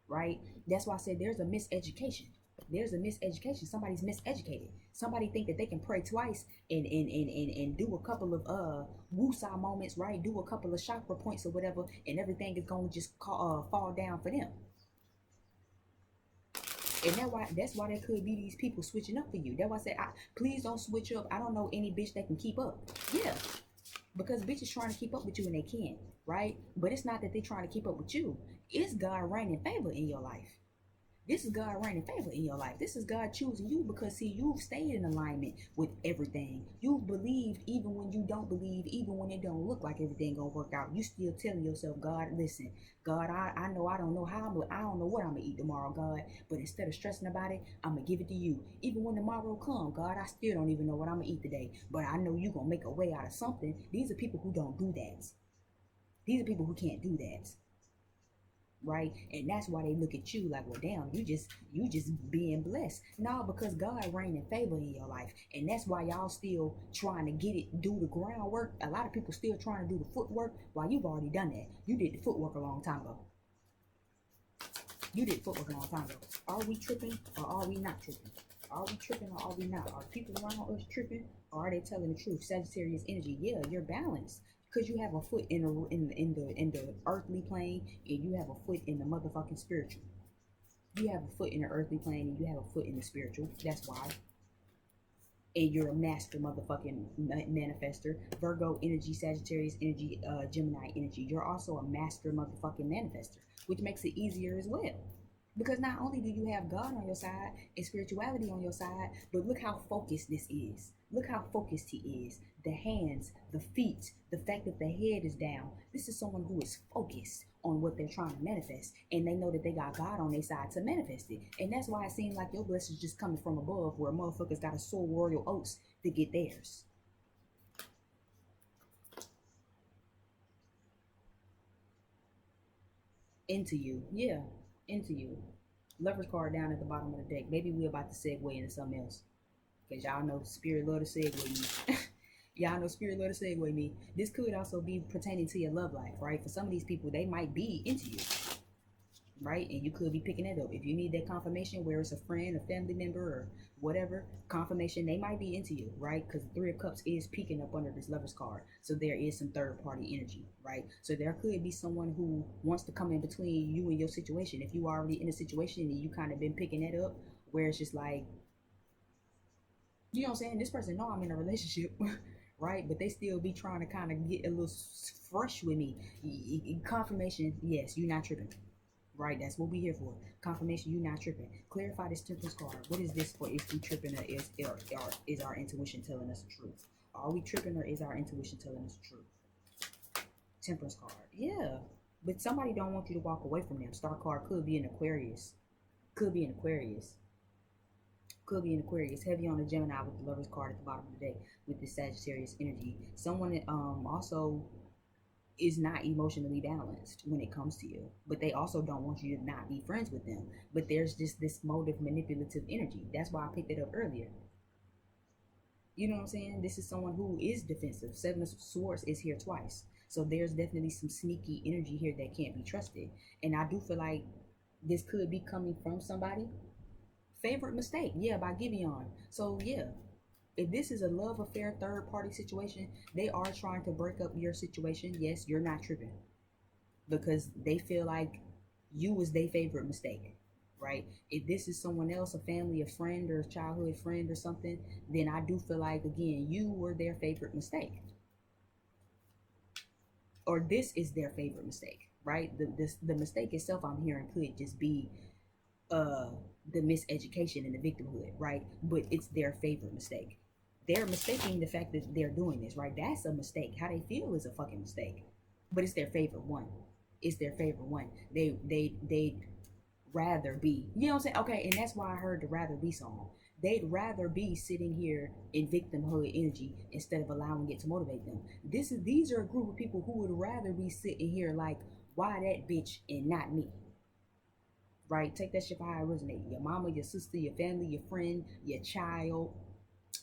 right? That's why I said there's a miseducation. There's a miseducation. Somebody's miseducated. Somebody think that they can pray twice and do a couple of woosah moments, right? Do a couple of chakra points or whatever, and everything is gonna just fall down for them. And that's why there could be these people switching up for you. That's why I said, please don't switch up. I don't know any bitch that can keep up. Yeah, because bitches trying to keep up with you and they can't, right? But it's not that they trying to keep up with you. It's God reigning favor in your life. This is God reigning favor in your life. This is God choosing you because, see, you've stayed in alignment with everything. You've believed even when you don't believe, even when it don't look like everything gonna work out. You still telling yourself, God, listen, God, I know I don't know I don't know what I'm gonna eat tomorrow, God. But instead of stressing about it, I'm gonna give it to you. Even when tomorrow come, God, I still don't even know what I'm gonna eat today. But I know you gonna make a way out of something. These are people who don't do that. These are people who can't do that, right? And that's why they look at you like, well, damn, you just being blessed. No, because God reign in favor in your life, and that's why y'all still trying to get it, do the groundwork. A lot of people still trying to do the footwork while you've already done that. You did the footwork a long time ago. You did footwork a long time ago. Are we tripping or are we not tripping? Are we tripping or are we not? Are people around us tripping or are they telling the truth? Sagittarius energy, yeah, you're balanced. Because you have a foot in the earthly plane, and you have a foot in the motherfucking spiritual. You have a foot in the earthly plane, and you have a foot in the spiritual. That's why. And you're a master motherfucking manifester. Virgo energy, Sagittarius energy, Gemini energy. You're also a master motherfucking manifester, which makes it easier as well. Because not only do you have God on your side and spirituality on your side, but look how focused this is. Look how focused he is. The hands, the feet, the fact that the head is down. This is someone who is focused on what they're trying to manifest. And they know that they got God on their side to manifest it. And that's why it seems like your blessings just coming from above, where motherfuckers got to sow royal oats to get theirs. Into you. Yeah, into you. Lover's card down at the bottom of the deck. Maybe we're about to segue into something else. Because y'all know spirit love to segue me. Y'all know spirit love to segue me. This could also be pertaining to your love life, right? For some of these people, they might be into you, right? And you could be picking that up. If you need that confirmation, where it's a friend, a family member, or whatever, confirmation, they might be into you, right? Because the Three of Cups is peeking up under this Lover's card. So there is some third party energy, right? So there could be someone who wants to come in between you and your situation. If you are already in a situation and you kind of been picking that up, where it's just like, you know what I'm saying? This person know I'm in a relationship, right? But they still be trying to kind of get a little fresh with me. Confirmation, yes, you're not tripping, right? That's what we here for. Confirmation, you're not tripping. Clarify this Temperance card. What is this for? If we tripping, or is our intuition telling us the truth? Are we tripping, or is our intuition telling us the truth? Temperance card, yeah. But somebody don't want you to walk away from them. Star card could be an Aquarius. Could be an Aquarius. Could be an Aquarius, heavy on the Gemini with the Lover's card at the bottom of the deck with the Sagittarius energy. Someone that also is not emotionally balanced when it comes to you, but they also don't want you to not be friends with them. But there's just this mode of manipulative energy. That's why I picked it up earlier. You know what I'm saying? This is someone who is defensive. Seven of Swords is here twice. So there's definitely some sneaky energy here that can't be trusted. And I do feel like this could be coming from somebody. Favorite mistake, yeah, by Gibeon. So yeah, if this is a love affair, third party situation, they are trying to break up your situation. Yes, you're not tripping because they feel like you was their favorite mistake, right? If this is someone else, a family, a friend, or a childhood friend or something, then I do feel like, again, you were their favorite mistake. Or this is their favorite mistake, right? The mistake itself I'm hearing could just be uh the miseducation and the victimhood, right? But it's their favorite mistake. They're mistaking the fact that they're doing this, right? That's a mistake. How they feel is a fucking mistake. But it's their favorite one. It's their favorite one. They'd rather be. You know what I'm saying? Okay, and that's why I heard the Rather Be song. They'd rather be sitting here in victimhood energy instead of allowing it to motivate them. These are a group of people who would rather be sitting here like, why that bitch and not me? Right? Take that shit for how it resonates. Your mama, your sister, your family, your friend, your child,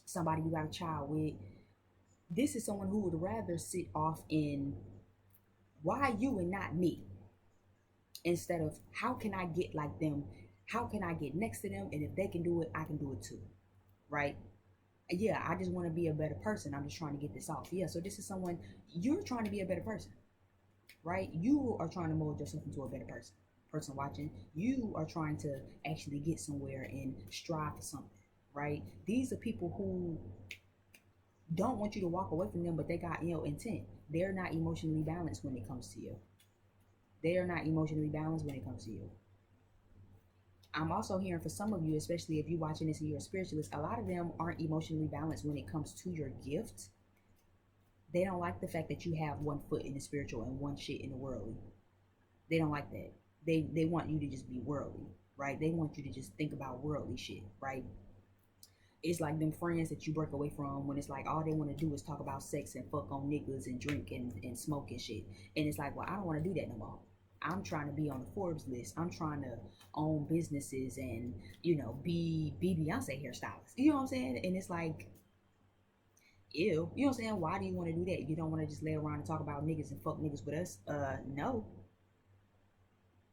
somebody you got a child with. This is someone who would rather sit off in why you and not me, instead of how can I get like them? How can I get next to them? And if they can do it, I can do it too. Right? Yeah, I just want to be a better person. I'm just trying to get this off. Yeah, so this is someone, you're trying to be a better person, right? You are trying to mold yourself into a better person watching. You are trying to actually get somewhere and strive for something, right? These are people who don't want you to walk away from them, but they got ill intent. They're not emotionally balanced when it comes to you. They are not emotionally balanced when it comes to you. I'm also hearing for some of you, especially if you're watching this and you're a spiritualist, a lot of them aren't emotionally balanced when it comes to your gift. They don't like the fact that you have one foot in the spiritual and one shit in the worldly. They don't like that. They want you to just be worldly, right? They want you to just think about worldly shit, right? It's like them friends that you break away from when it's like all they want to do is talk about sex and fuck on niggas and drink and smoke and shit. And it's like, well, I don't want to do that no more. I'm trying to be on the Forbes list. I'm trying to own businesses and, be Beyonce hairstylist. You know what I'm saying? And it's like, ew. You know what I'm saying? Why do you want to do that? You don't want to just lay around and talk about niggas and fuck niggas with us? No.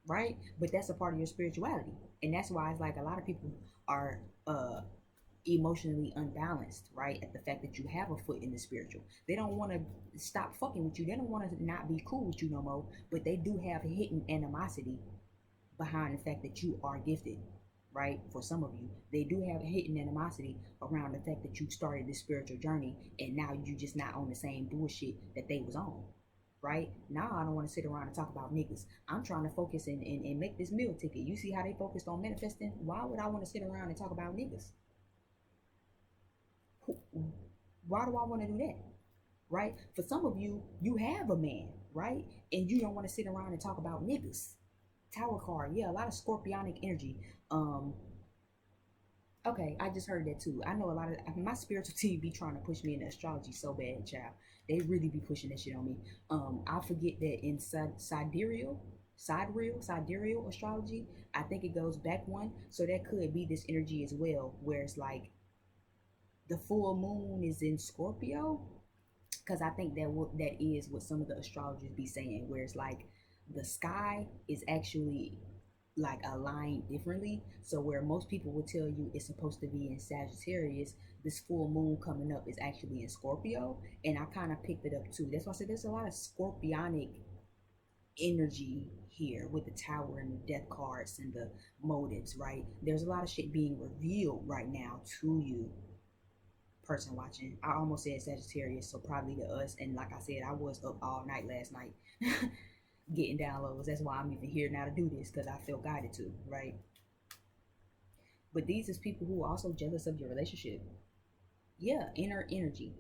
Right? But that's a part of your spirituality. And that's why it's like a lot of people are emotionally unbalanced, right? At the fact that you have a foot in the spiritual. They don't want to stop fucking with you. They don't want to not be cool with you no more. But they do have hidden animosity behind the fact that you are gifted, right? For some of you, they do have hidden animosity around the fact that you started this spiritual journey and now you just not on the same bullshit that they was on. Right now, I don't want to sit around and talk about niggas. I'm trying to focus and make this meal ticket. You see how they focused on manifesting? Why would I want to sit around and talk about niggas? Why do I want to do that? Right? For some of you, you have a man, right? And you don't want to sit around and talk about niggas. Tower card, yeah, a lot of scorpionic energy. Okay, I just heard that too. I know a lot of my spiritual team be trying to push me into astrology so bad, child. They really be pushing that shit on me. I forget that in sidereal astrology, I think it goes back one. So that could be this energy as well, where it's like the full moon is in Scorpio, because I think that is what some of the astrologers be saying, where it's like the sky is actually like aligned differently. So where most people will tell you it's supposed to be in Sagittarius, this full moon coming up is actually in Scorpio, and I kind of picked it up too. That's why I said there's a lot of scorpionic energy here with the tower and the death cards and the motives, right? There's a lot of shit being revealed right now to you, person watching. I almost said Sagittarius, so probably to us. And like I said, I was up all night last night getting downloads. That's why I'm even here now to do this, because I feel guided to, right? But these is people who are also jealous of your relationship. Yeah, inner energy,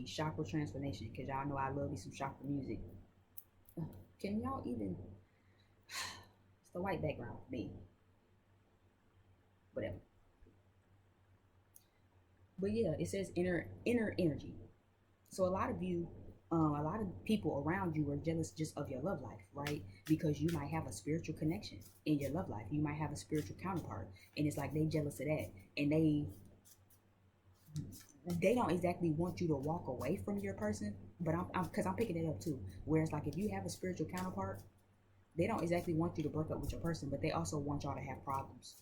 chakra transformation, because y'all know I love me some chakra music. Can y'all even, it's the white background for me, whatever. But yeah, it says inner energy. So a lot of you, a lot of people around you are jealous just of your love life, right? Because you might have a spiritual connection in your love life. You might have a spiritual counterpart, and it's like they jealous of that, and they don't exactly want you to walk away from your person. But I'm picking it up too. Whereas like if you have a spiritual counterpart, they don't exactly want you to break up with your person, but they also want y'all to have problems.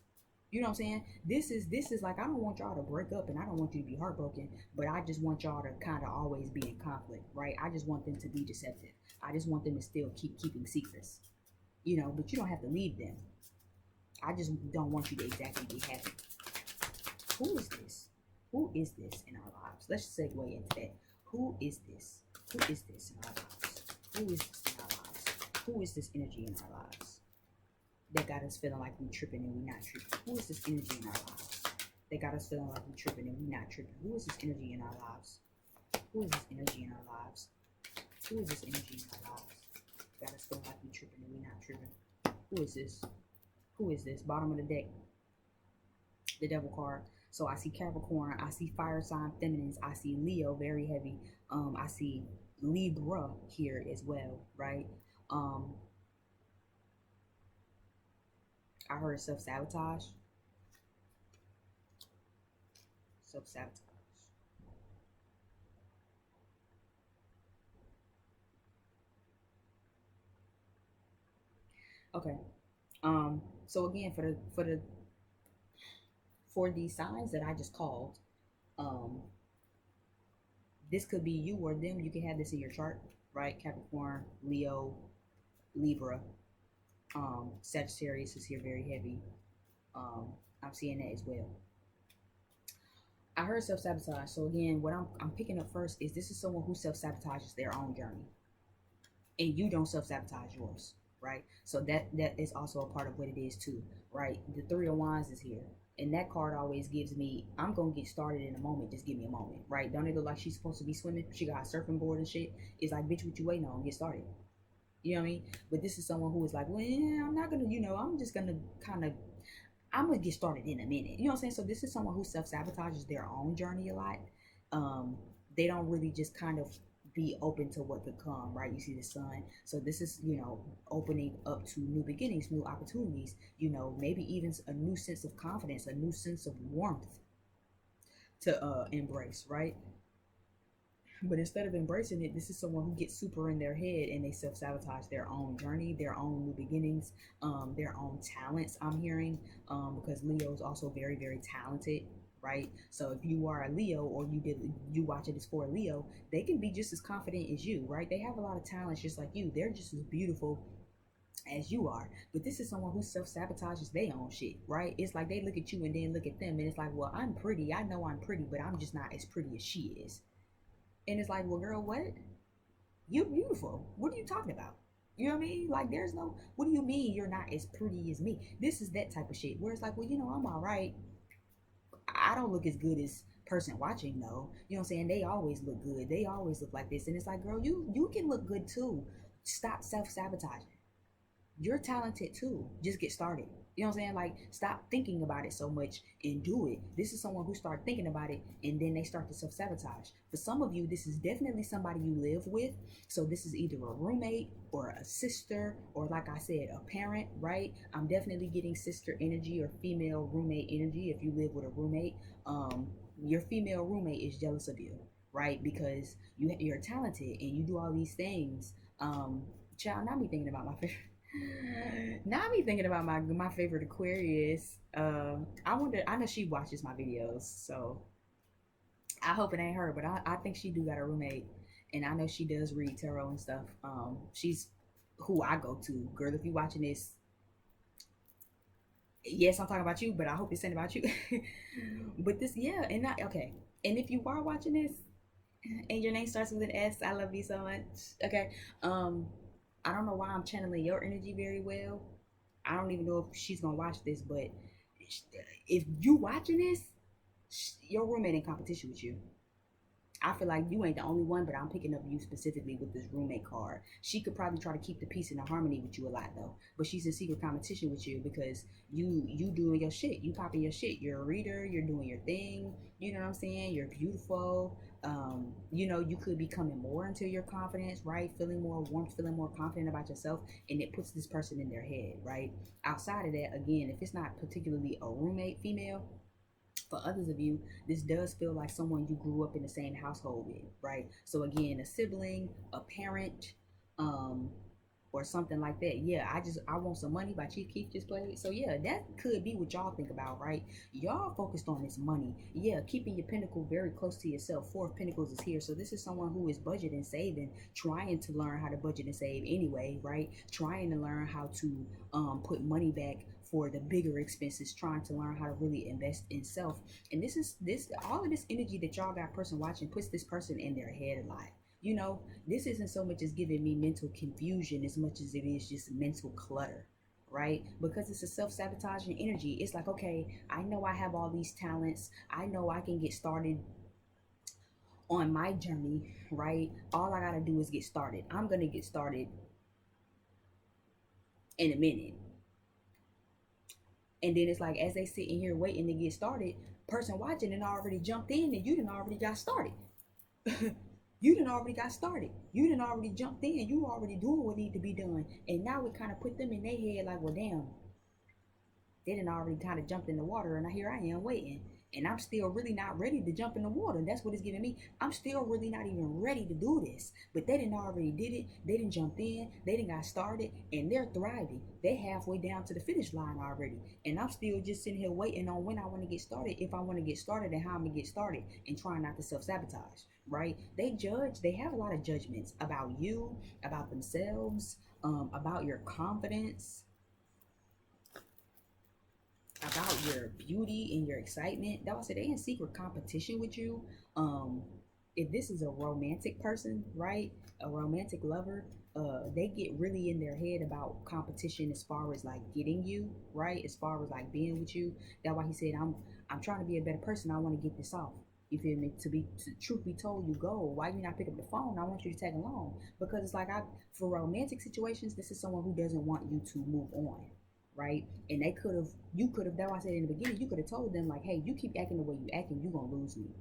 You know what I'm saying? This is like I don't want y'all to break up and I don't want you to be heartbroken, but I just want y'all to kind of always be in conflict, right? I just want them to be deceptive. I just want them to still keeping secrets. But you don't have to leave them. I just don't want you to exactly be happy. Who is this? Who is this in our lives? Let's segue into that. Who is this? Who is this in our lives? Who is this in our lives? Who is this energy in our lives that got us feeling like we tripping and we not tripping? Who is this energy in our lives that got us feeling like we tripping and we not tripping? Who is this energy in our lives? Who is this energy in our lives? Who is this energy in our lives? Got us feeling like we tripping and we not tripping. Who is this? Who is this? Bottom of the deck, the devil card. So I see Capricorn, I see fire sign feminines, I see Leo very heavy. I see Libra here as well, right? I heard self-sabotage. Self-sabotage. Okay. So again, for these signs that I just called, um, this could be you or them. You can have this in your chart, right? Capricorn, Leo, Libra, Sagittarius is here very heavy. I'm seeing that as well. I heard self sabotage. So again, what I'm picking up first is this is someone who self sabotages their own journey, and you don't self sabotage yours, right? So that is also a part of what it is too, right? The Three of Wands is here, and that card always gives me, I'm gonna get started in a moment. Just give me a moment, right? Don't it look like she's supposed to be swimming? She got a surfing board and shit. It's like, bitch, what you waiting on? Get started. You know what I mean? But this is someone who is like, well, yeah, I'm not gonna, I'm just gonna kind of, I'm gonna get started in a minute. You know what I'm saying? So this is someone who self sabotages their own journey a lot. Um, they don't really just kind of be open to what could come, right? You see the sun. So this is, opening up to new beginnings, new opportunities, maybe even a new sense of confidence, a new sense of warmth to embrace, right? But instead of embracing it, this is someone who gets super in their head and they self sabotage their own journey, their own new beginnings, their own talents. I'm hearing, because Leo is also very, very talented, right? So if you are a Leo or you watch it as for a Leo, they can be just as confident as you, right? They have a lot of talents just like you. They're just as beautiful as you are. But this is someone who self sabotages their own shit, right? It's like they look at you and then look at them, and it's like, well, I'm pretty. I know I'm pretty, but I'm just not as pretty as she is. And it's like, well, girl, what? You're beautiful. What are you talking about? You know what I mean? Like, there's no, what do you mean you're not as pretty as me? This is that type of shit where it's like, well, I'm all right. I don't look as good as person watching though. You know what I'm saying? They always look good. They always look like this. And it's like, girl, you can look good too. Stop self-sabotaging. You're talented too. Just get started. You know what I'm saying? Like, stop thinking about it so much and do it. This is someone who start thinking about it and then they start to self-sabotage. For some of you, this is definitely somebody you live with. So this is either a roommate or a sister or, like I said, a parent, right? I'm definitely getting sister energy or female roommate energy if you live with a roommate. Your female roommate is jealous of you, right? Because you're talented and you do all these things. Child, not me thinking about my favorite. Now me thinking about my favorite Aquarius. I wonder. I know she watches my videos, so I hope it ain't her. But I think she do got a roommate, and I know she does read tarot and stuff. She's who I go to. Girl, if you watching this, yes, I'm talking about you, but I hope it's ain't about you. But this, yeah, and not okay. And if you are watching this, and your name starts with an S, I love you so much. Okay. I don't know why I'm channeling your energy very well. I don't even know if she's gonna watch this, but if you watching this, your roommate in competition with you. I feel like you ain't the only one, but I'm picking up you specifically with this roommate card. She could probably try to keep the peace and the harmony with you a lot though, but she's in secret competition with you because you doing your shit, you popping your shit. You're a reader, you're doing your thing. You know what I'm saying? You're beautiful. You know, you could be coming more into your confidence, right? Feeling more warmth, feeling more confident about yourself, and it puts this person in their head, right? Outside of that, again, if it's not particularly a roommate female, for others of you, this does feel like someone you grew up in the same household with, right? So again, a sibling, a parent, um, or something like that. Yeah, I want some money by Chief Keef just played. So yeah, that could be what y'all think about, right? Y'all focused on this money. Yeah, keeping your pinnacle very close to yourself. Four of Pentacles is here. So this is someone who is budgeting, saving, trying to learn how to budget and save anyway, right? Trying to learn how to put money back for the bigger expenses, trying to learn how to really invest in self. And this all of this energy that y'all got person watching puts this person in their head a lot. You know, this isn't so much as giving me mental confusion as much as it is just mental clutter, right? Because it's a self-sabotaging energy. It's like, okay, I know I have all these talents. I know I can get started on my journey, right? All I gotta do is get started. I'm gonna get started in a minute. And then it's like, as they sit in here waiting to get started, person watching and already jumped in and you didn't already got started. You done already got started. You done already jumped in. You already doing what need to be done. And now it kind of put them in their head like, well, damn, they done already kind of jumped in the water, and here I am waiting. And I'm still really not ready to jump in the water. And that's what it's giving me. I'm still really not even ready to do this. But they didn't already did it. They didn't jump in. They didn't got started. And they're thriving. They halfway down to the finish line already. And I'm still just sitting here waiting on when I want to get started. If I want to get started and how I'm going to get started. And trying not to self-sabotage. Right? They judge. They have a lot of judgments about you, about themselves, about your confidence, about your beauty and your excitement. That was it. They in secret competition with you. If this is a romantic person, right? A romantic lover, they get really in their head about competition as far as like getting you, right? As far as like being with you. That's why he said, I'm trying to be a better person. I want to get this off. You feel me? Truth be told, you go. Why you not pick up the phone? I want you to tag along because it's like for romantic situations, this is someone who doesn't want you to move on, right? And you could have, that's why I said in the beginning, you could have told them like, hey, you keep acting the way you acting, you gonna lose me.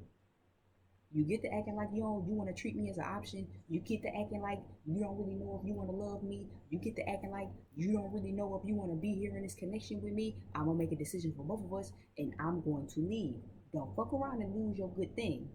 You get to acting like you want to treat me as an option. You get to acting like you don't really know if you want to love me. You get to acting like you don't really know if you want to be here in this connection with me. I'm gonna make a decision for both of us, and I'm going to leave. Don't fuck around and lose your good thing.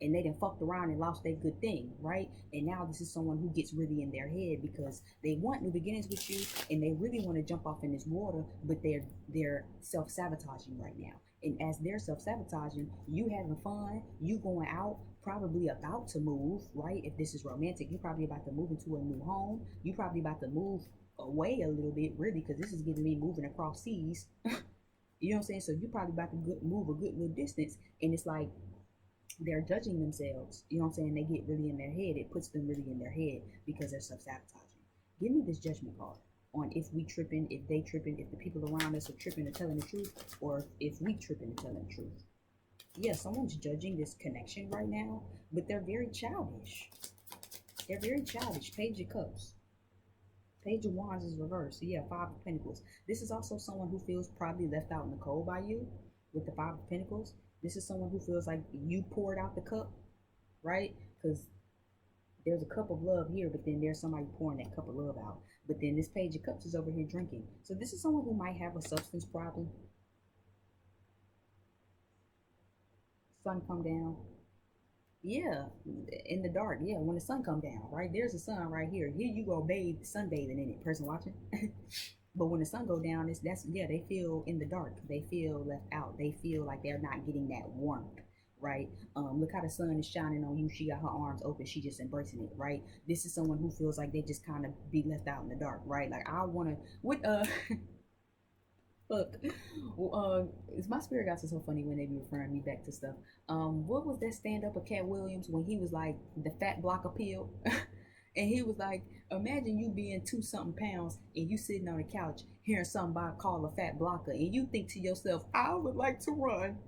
And they done fucked around and lost their good thing, right? And now this is someone who gets really in their head because they want new beginnings with you and they really want to jump off in this water, but they're self-sabotaging right now. And as they're self-sabotaging, you having fun, you going out, probably about to move, right? If this is romantic, you're probably about to move into a new home. You probably about to move away a little bit, really, because this is giving me moving across seas. You know what I'm saying? So you're probably about to move a good little distance, and it's like they're judging themselves. You know what I'm saying? They get really in their head. It puts them really in their head because they're self-sabotaging. Give me this judgment card on if we tripping, if they tripping, if the people around us are tripping and telling the truth, or if we tripping and telling the truth. Yeah, someone's judging this connection right now, but they're very childish. They're very childish. Page of Cups. Page of Wands is reversed. So yeah, Five of Pentacles. This is also someone who feels probably left out in the cold by you with the Five of Pentacles. This is someone who feels like you poured out the cup, right? Because there's a cup of love here, but then there's somebody pouring that cup of love out. But then this Page of Cups is over here drinking. So this is someone who might have a substance problem. Sun come down. Yeah, in the dark. Yeah, when the sun come down, right? There's the sun right here. Here you go sunbathing in it, person watching. But when the sun go down, they feel in the dark. They feel left out. They feel like they're not getting that warmth, right? Look how the sun is shining on you. She got her arms open. She just embracing it, right? This is someone who feels like they just kind of be left out in the dark, right? Like I want to, look, my spirit guys are so funny when they be referring me back to stuff. What was that stand up of Cat Williams when he was like the fat blocker pill? And he was like, imagine you being 2-something pounds and you sitting on a couch hearing somebody call a fat blocker and you think to yourself, I would like to run.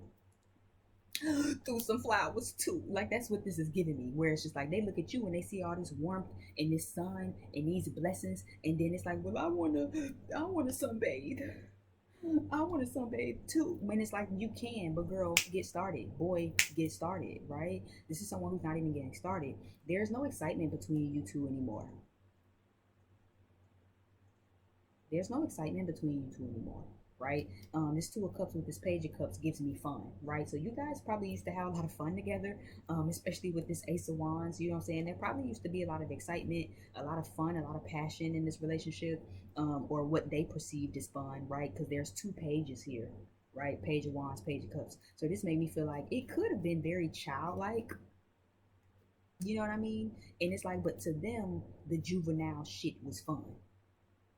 through some flowers too. Like that's what this is giving me. Where it's just like they look at you and they see all this warmth and this sun and these blessings, and then it's like, well, I wanna sunbathe. I want to sunbathe too. When it's like you can, but girl, get started. Boy, get started, right? This is someone who's not even getting started. There's no excitement between you two anymore. There's no excitement between you two anymore, right? This Two of Cups with this Page of Cups gives me fun, right? So you guys probably used to have a lot of fun together, especially with this Ace of Wands. You know what I'm saying? There probably used to be a lot of excitement, a lot of fun, a lot of passion in this relationship, or what they perceived as fun, right? Because there's two pages here, right? Page of Wands, Page of Cups. So this made me feel like it could have been very childlike. You know what I mean? And it's like, but to them, the juvenile shit was fun.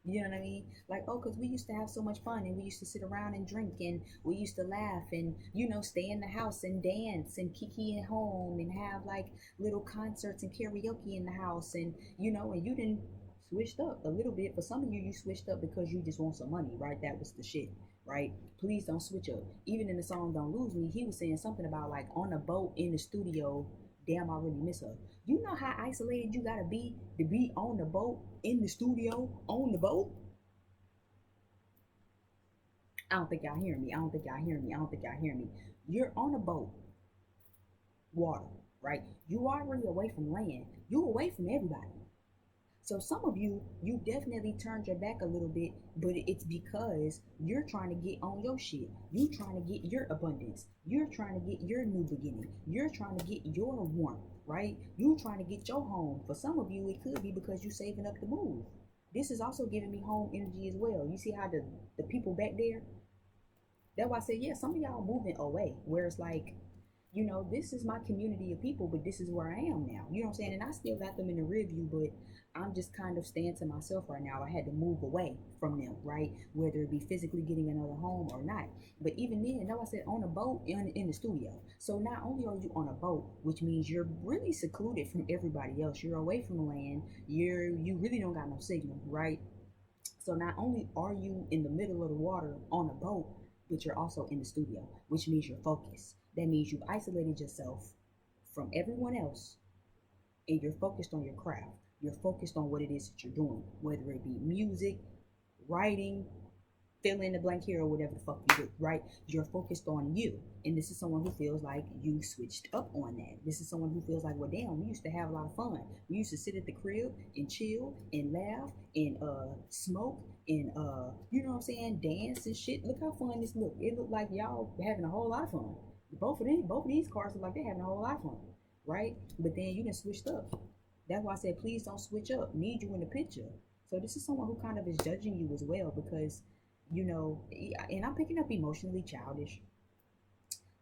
You know what I mean? Like, oh, because we used to have so much fun and we used to sit around and drink and we used to laugh and, stay in the house and dance and kiki at home and have like little concerts and karaoke in the house and you didn't switched up a little bit. For some of you, you switched up because you just want some money, right? That was the shit, right? Please don't switch up. Even in the song Don't Lose Me, he was saying something about like on a boat in the studio. Damn, I really miss her. You know how isolated you gotta be to be on the boat, in the studio, on the boat? I don't think y'all hearing me. I don't think y'all hearing me. I don't think y'all hearing me. You're on a boat, water, right? You already away from land. You away from everybody. So some of you, you definitely turned your back a little bit, but it's because you're trying to get on your shit. You're trying to get your abundance. You're trying to get your new beginning. You're trying to get your warmth, right? You're trying to get your home. For some of you, it could be because you're saving up to move. This is also giving me home energy as well. You see how the people back there, that's why I said, yeah, some of y'all moving away, where it's like, this is my community of people, but this is where I am now. You know what I'm saying? And I still got them in the rear view, but I'm just kind of staying to myself right now. I had to move away from them, right? Whether it be physically getting another home or not. But even then, no, I said on a boat in the studio. So not only are you on a boat, which means you're really secluded from everybody else. You're away from the land. You really don't got no signal, right? So not only are you in the middle of the water on a boat, but you're also in the studio, which means you're focused. That means you've isolated yourself from everyone else and you're focused on your craft. You're focused on what it is that you're doing, whether it be music, writing, fill in the blank here or whatever the fuck you do, right? You're focused on you. And this is someone who feels like you switched up on that. This is someone who feels like, well, damn, we used to have a lot of fun. We used to sit at the crib and chill and laugh and smoke and you know what I'm saying, dance and shit. Look how fun this look. It looked like y'all having a whole lot of fun. Both of these cars look like they're having a whole lot of fun, right? But then you done switched up. That's why I said, please don't switch up. Need you in the picture. So this is someone who kind of is judging you as well because and I'm picking up emotionally childish,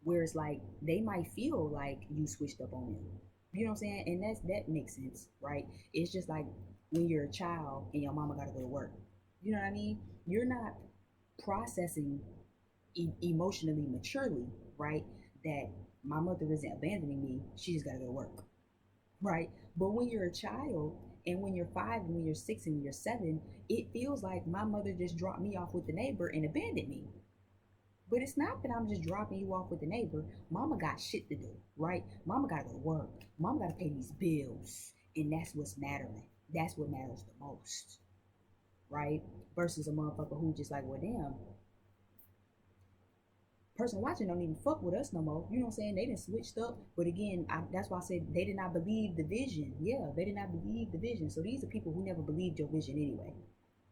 where it's like they might feel like you switched up on them. You know what I'm saying? And that makes sense, right? It's just like when you're a child and your mama gotta go to work. You know what I mean? You're not processing emotionally maturely, right? That my mother isn't abandoning me. She just gotta go to work, right? But when you're a child and when you're 5 and when you're 6 and when you're 7, it feels like my mother just dropped me off with the neighbor and abandoned me. But it's not that I'm just dropping you off with the neighbor. Mama got shit to do, right? Mama gotta go to work. Mama gotta pay these bills. And that's what's mattering. That's what matters the most, right? Versus a motherfucker who just like, well, damn, person watching don't even fuck with us no more. You know what I'm saying? They didn't switched up. But again, that's why I said they did not believe the vision. Yeah, they did not believe the vision. So these are people who never believed your vision anyway.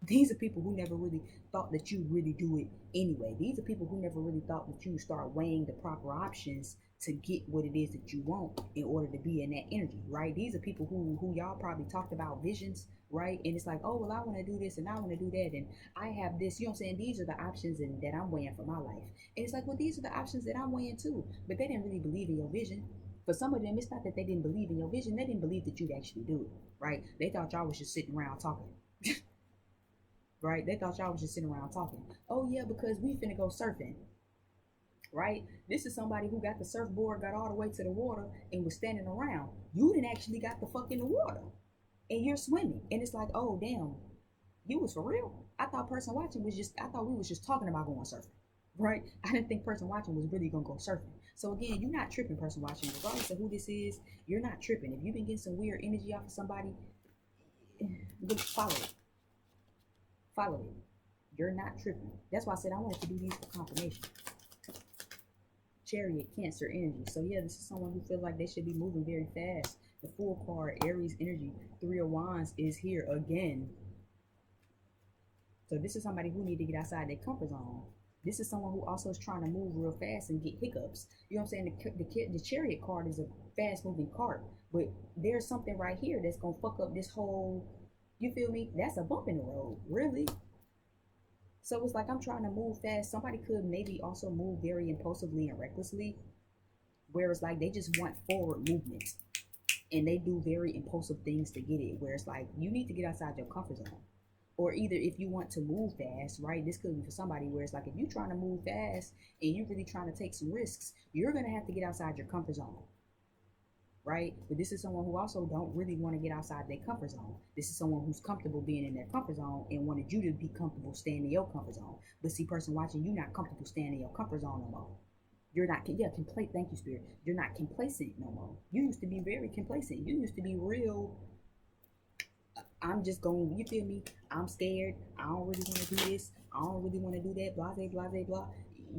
These are people who never really thought that you really do it anyway. These are people who never really thought that you start weighing the proper options to get what it is that you want in order to be in that energy, right? These are people who y'all probably talked about visions, right? And it's like, oh, well, I want to do this and I want to do that and I have this, you know what I'm saying? These are the options that I'm weighing for my life. And it's like, well, these are the options that I'm weighing too. But they didn't really believe in your vision. For some of them, it's not that they didn't believe in your vision. They didn't believe that you'd actually do it, right? They thought y'all was just sitting around talking. Right? They thought y'all was just sitting around talking. Oh yeah, because we finna go surfing. Right? This is somebody who got the surfboard, got all the way to the water, and was standing around. You didn't actually got the fuck in the water. And you're swimming. And it's like, oh damn, you was for real? I thought person watching was just, I thought we was just talking about going surfing. Right? I didn't think person watching was really gonna go surfing. So again, you're not tripping, person watching. Regardless of who this is, you're not tripping. If you've been getting some weird energy off of somebody, follow it. Follow it. You're not tripping. That's why I said I wanted to do these for confirmation. Chariot, Cancer energy. So yeah, this is someone who feels like they should be moving very fast. The Fool card, Aries energy, Three of Wands is here again. So this is somebody who need to get outside their comfort zone. This is someone who also is trying to move real fast and get hiccups. You know what I'm saying? The Chariot card is a fast moving card, but there's something right here that's gonna fuck up this whole. You feel me? That's a bump in the road, really. So it's like I'm trying to move fast. Somebody could maybe also move very impulsively and recklessly, where it's like they just want forward movement and they do very impulsive things to get it. Where it's like you need to get outside your comfort zone. Or either if you want to move fast, right? This could be for somebody where it's like if you're trying to move fast and you're really trying to take some risks, you're gonna have to get outside your comfort zone. Right? But this is someone who also don't really want to get outside their comfort zone. This is someone who's comfortable being in their comfort zone and wanted you to be comfortable staying in your comfort zone. But see, person watching, you not comfortable staying in your comfort zone no more. You're not, complacent. Thank you, Spirit. You're not complacent no more. You used to be very complacent. You used to be real. I'm just going, you feel me? I'm scared. I don't really want to do this. I don't really want to do that. Blah, blah, blah, blah, blah.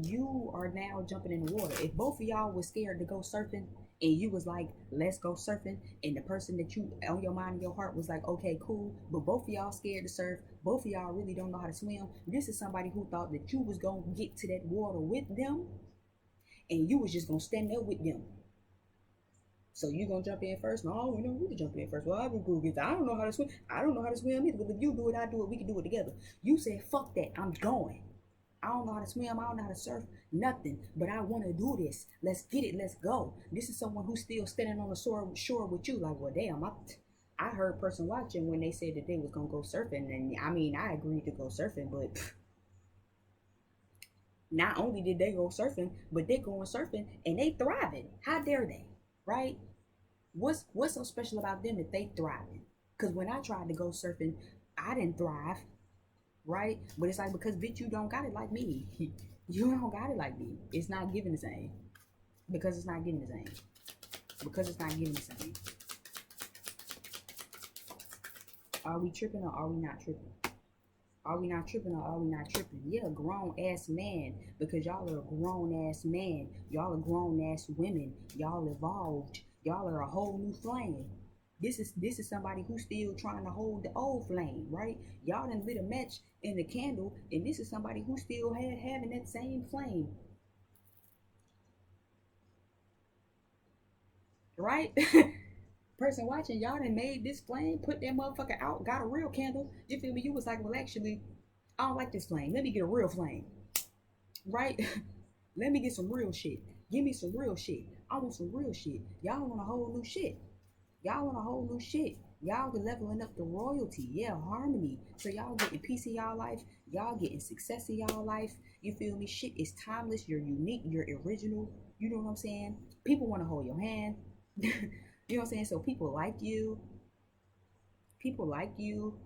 You are now jumping in the water. If both of y'all was scared to go surfing, and you was like, let's go surfing, and the person that you on your mind and your heart was like, okay, cool, but both of y'all scared to surf, both of y'all really don't know how to swim. This is somebody who thought that you was gonna get to that water with them, and you was just gonna stand there with them. So you gonna jump in first? No, we don't need to jump in first. Well, I don't know how to swim. I don't know how to swim either. But if you do it, I do it. We can do it together. You said, fuck that. I'm going. I don't know how to swim. I don't know how to surf. Nothing. But I want to do this. Let's get it. Let's go. This is someone who's still standing on the shore with you. Like, well, damn. I heard a person watching when they said that they was gonna go surfing, and I mean, I agreed to go surfing, but not only did they go surfing, but they going surfing and they thriving. How dare they? Right? What's so special about them that they thriving? Because when I tried to go surfing, I didn't thrive. Right? But it's like, because bitch, you don't got it like me. You don't got it like me. It's not giving the same. Because it's not giving the same. Because it's not giving the same. Are we tripping or are we not tripping? Are we not tripping or are we not tripping? Yeah, grown ass man. Because y'all are a grown ass man. Y'all are grown ass women. Y'all evolved. Y'all are a whole new flame. This is somebody who's still trying to hold the old flame, right? Y'all done lit a match in the candle, and this is somebody who still having that same flame. Right? Person watching, y'all done made this flame, put that motherfucker out, got a real candle. You feel me? You was like, well, actually, I don't like this flame. Let me get a real flame. Right? Let me get some real shit. Give me some real shit. I want some real shit. Y'all want a whole new shit. Y'all want a whole new shit. Y'all be leveling up the royalty. Yeah, harmony. So y'all getting peace in y'all life. Y'all getting success in y'all life. You feel me? Shit is timeless. You're unique. You're original. You know what I'm saying? People want to hold your hand. You know what I'm saying? So people like you. People like you.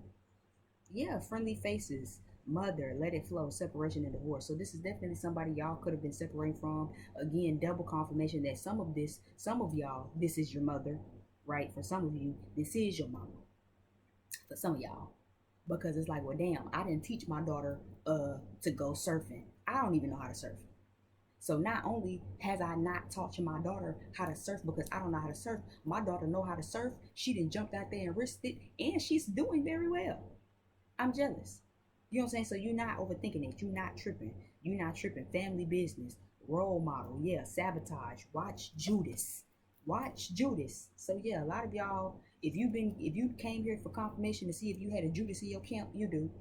Yeah, friendly faces. Mother, let it flow, separation and divorce. So this is definitely somebody y'all could have been separating from. Again, double confirmation that some of y'all, this is your mother. Right? For some of you, this is your mama. For some of y'all. Because it's like, well, damn, I didn't teach my daughter to go surfing. I don't even know how to surf. So not only has I not taught my daughter how to surf because I don't know how to surf, my daughter know how to surf. She done jumped out there and risked it, and she's doing very well. I'm jealous. You know what I'm saying? So you're not overthinking it. You're not tripping. You're not tripping. Family business, role model, yeah, sabotage. Watch Judas. Watch Judas. So yeah, a lot of y'all, if you came here for confirmation to see if you had a Judas in your camp, you do.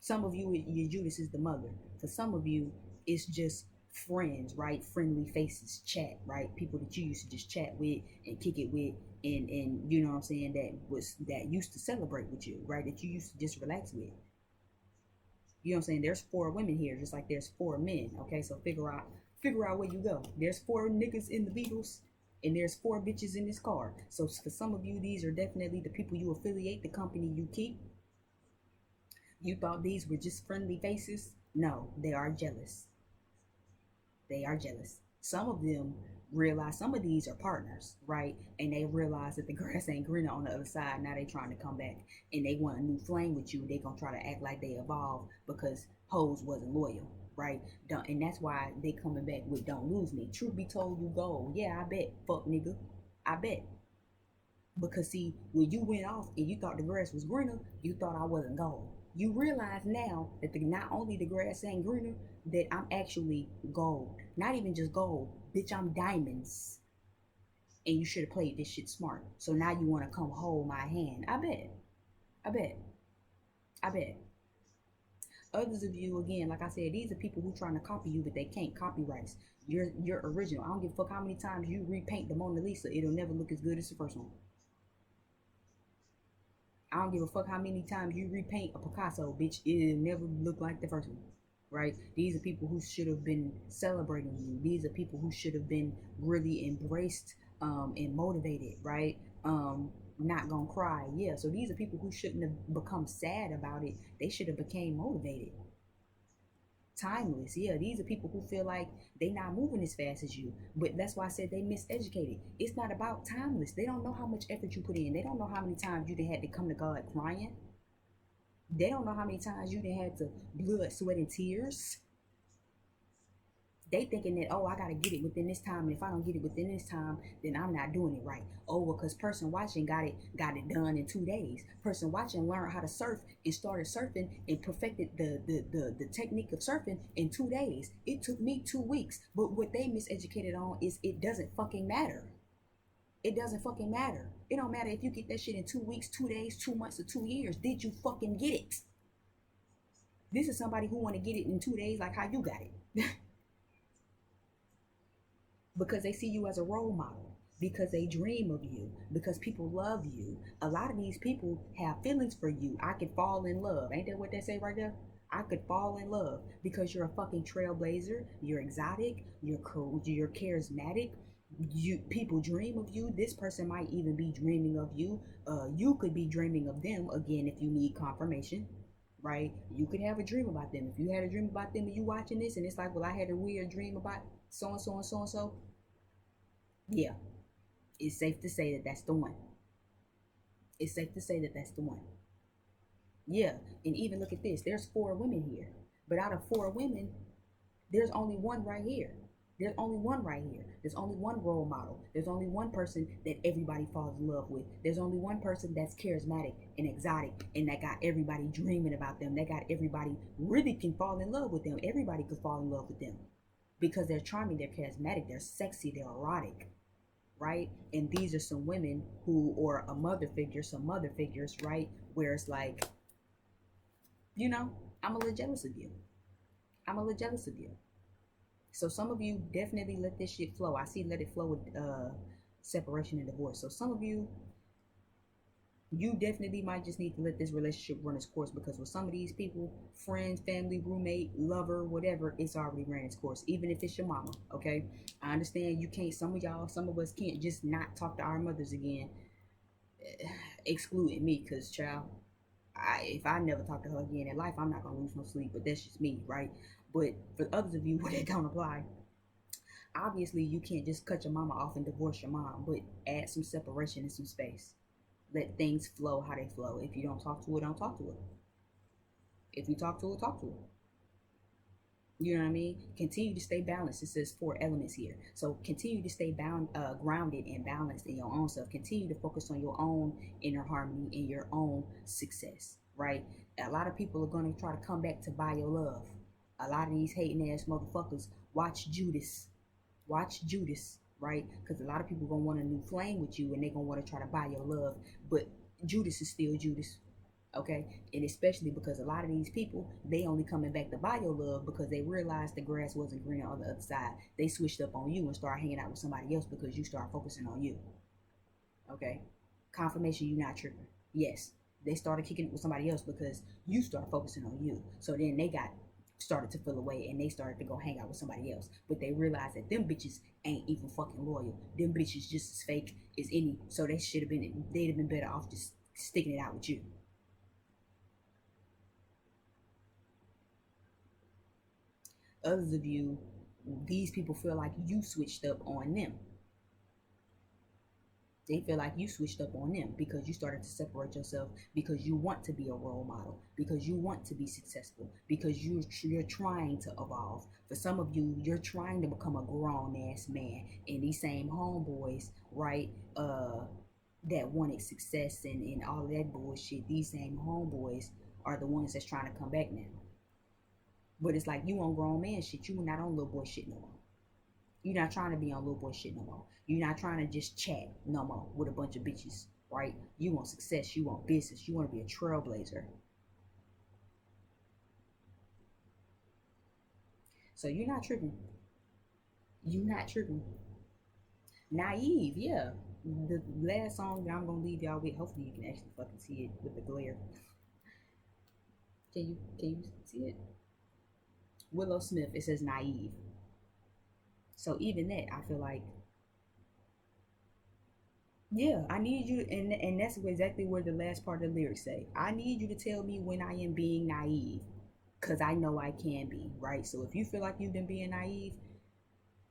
Some of you, your Judas is the mother. For some of you, it's just friends, right? Friendly faces, chat, right? People that you used to just chat with and kick it with, and you know what I'm saying, that used to celebrate with you, right? That you used to just relax with. You know what I'm saying? There's 4 women here, just like there's 4 men. Okay, so figure out where you go. There's 4 niggas in the Beatles, and there's 4 bitches in this car. So for some of you, these are definitely the people you affiliate, the company you keep. You thought these were just friendly faces? No, they are jealous. They are jealous. Some of them realize, some of these are partners, right? And they realize that the grass ain't greener on the other side. Now they trying to come back and they want a new flame with you. They gonna try to act like they evolved because hoes wasn't loyal, right? And that's why they coming back with don't lose me. Truth be told, you gold. Yeah, I bet. Fuck nigga. I bet. Because see, when you went off and you thought the grass was greener, you thought I wasn't gold. You realize now that not only the grass ain't greener, that I'm actually gold. Not even just gold, bitch, I'm diamonds. And you should have played this shit smart. So now you want to come hold my hand. I bet. I bet. I bet. Others of you, again, like I said, these are people who trying to copy you, but they can't. Copyrights. You're original. I don't give a fuck how many times you repaint the Mona Lisa. It'll never look as good as the first one. I don't give a fuck how many times you repaint a Picasso, bitch. It'll never look like the first one, right? These are people who should have been celebrating you. These are people who should have been really embraced and motivated, right? Not gonna cry. Yeah, so these are people who shouldn't have become sad about it. They should have became motivated. Timeless. Yeah, these are people who feel like they not moving as fast as you. But that's why I said they miseducated. It's not about timeless. They don't know how much effort you put in. They don't know how many times you done had to come to God crying. They don't know how many times you done had to blood, sweat, and tears. They thinking that, oh, I gotta get it within this time, and if I don't get it within this time, then I'm not doing it right. Oh, well, because person watching got it done in 2 days. Person watching learned how to surf and started surfing and perfected the technique of surfing in 2 days. It took me 2 weeks. But what they miseducated on is it doesn't fucking matter. It doesn't fucking matter. It don't matter if you get that shit in 2 weeks, 2 days, 2 months, or 2 years. Did you fucking get it? This is somebody who want to get it in 2 days like how you got it. Because they see you as a role model, because they dream of you, because people love you. A lot of these people have feelings for you. I could fall in love. Ain't that what they say right there? I could fall in love because you're a fucking trailblazer. You're exotic. You're cool. You're charismatic. People dream of you. This person might even be dreaming of you. You could be dreaming of them again if you need confirmation, right? You could have a dream about them. If you had a dream about them and you watching this and it's like, well, I had a weird dream about so and so and so and so. Yeah, it's safe to say that that's the one. It's safe to say that that's the one. Yeah, and even look at this. There's 4 women here, but out of 4 women, there's only one right here. There's only one right here. There's only one role model. There's only one person that everybody falls in love with. There's only one person that's charismatic and exotic and that got everybody dreaming about them. That got everybody really can fall in love with them. Everybody could fall in love with them because they're charming, they're charismatic, they're sexy, they're erotic, right? And these are some women who, or a mother figure, some mother figures, right? Where it's like, you know, I'm a little jealous of you. I'm a little jealous of you. So some of you definitely let this shit flow. I see let it flow with separation and divorce. So some of you, you definitely might just need to let this relationship run its course, because with some of these people, friends, family, roommate, lover, whatever, it's already ran its course, even if it's your mama. Okay, I understand you can't, some of us can't just not talk to our mothers again, excluding me, because child, if I never talk to her again in life, I'm not gonna lose no sleep. But that's just me, right? But for others of you where that don't apply, obviously you can't just cut your mama off and divorce your mom, but add some separation and some space. Let things flow how they flow. If you don't talk to her, don't talk to her. If you talk to her, talk to her. You know what I mean? Continue to stay balanced. It says 4 elements here. So continue to stay grounded and balanced in your own self. Continue to focus on your own inner harmony and your own success, right? A lot of people are going to try to come back to buy your love. A lot of these hating ass motherfuckers, watch Judas. Watch Judas, right? Because a lot of people gonna want a new flame with you and they're gonna want to try to buy your love. But Judas is still Judas, okay? And especially because a lot of these people, they only coming back to buy your love because they realized the grass wasn't greener on the other side. They switched up on you and started hanging out with somebody else because you start focusing on you, okay? Confirmation you not tripping. Yes, they started kicking it with somebody else because you start focusing on you. So then they got started to feel away and they started to go hang out with somebody else. But they realized that them bitches ain't even fucking loyal. Them bitches just as fake as any. So they'd have been better off just sticking it out with you. Others of you these people feel like you switched up on them. They feel like you switched up on them because you started to separate yourself, because you want to be a role model, because you want to be successful, because you're trying to evolve. For some of you, you're trying to become a grown ass man, and these same homeboys, right? That wanted success and all of that bullshit. These same homeboys are the ones that's trying to come back now. But it's like you on grown man shit. You not on little boy shit no more. You're not trying to be on little boy shit no more. You're not trying to just chat no more with a bunch of bitches, right? You want success. You want business. You want to be a trailblazer. So you're not tripping. You're not tripping. Naive, yeah. The last song that I'm gonna leave y'all with. Hopefully you can actually fucking see it with the glare. Can you see it? Willow Smith. It says naive. So even that, I feel like, yeah, I need you, and that's exactly where the last part of the lyrics say. I need you to tell me when I am being naive, cause I know I can be, right? So if you feel like you've been being naive,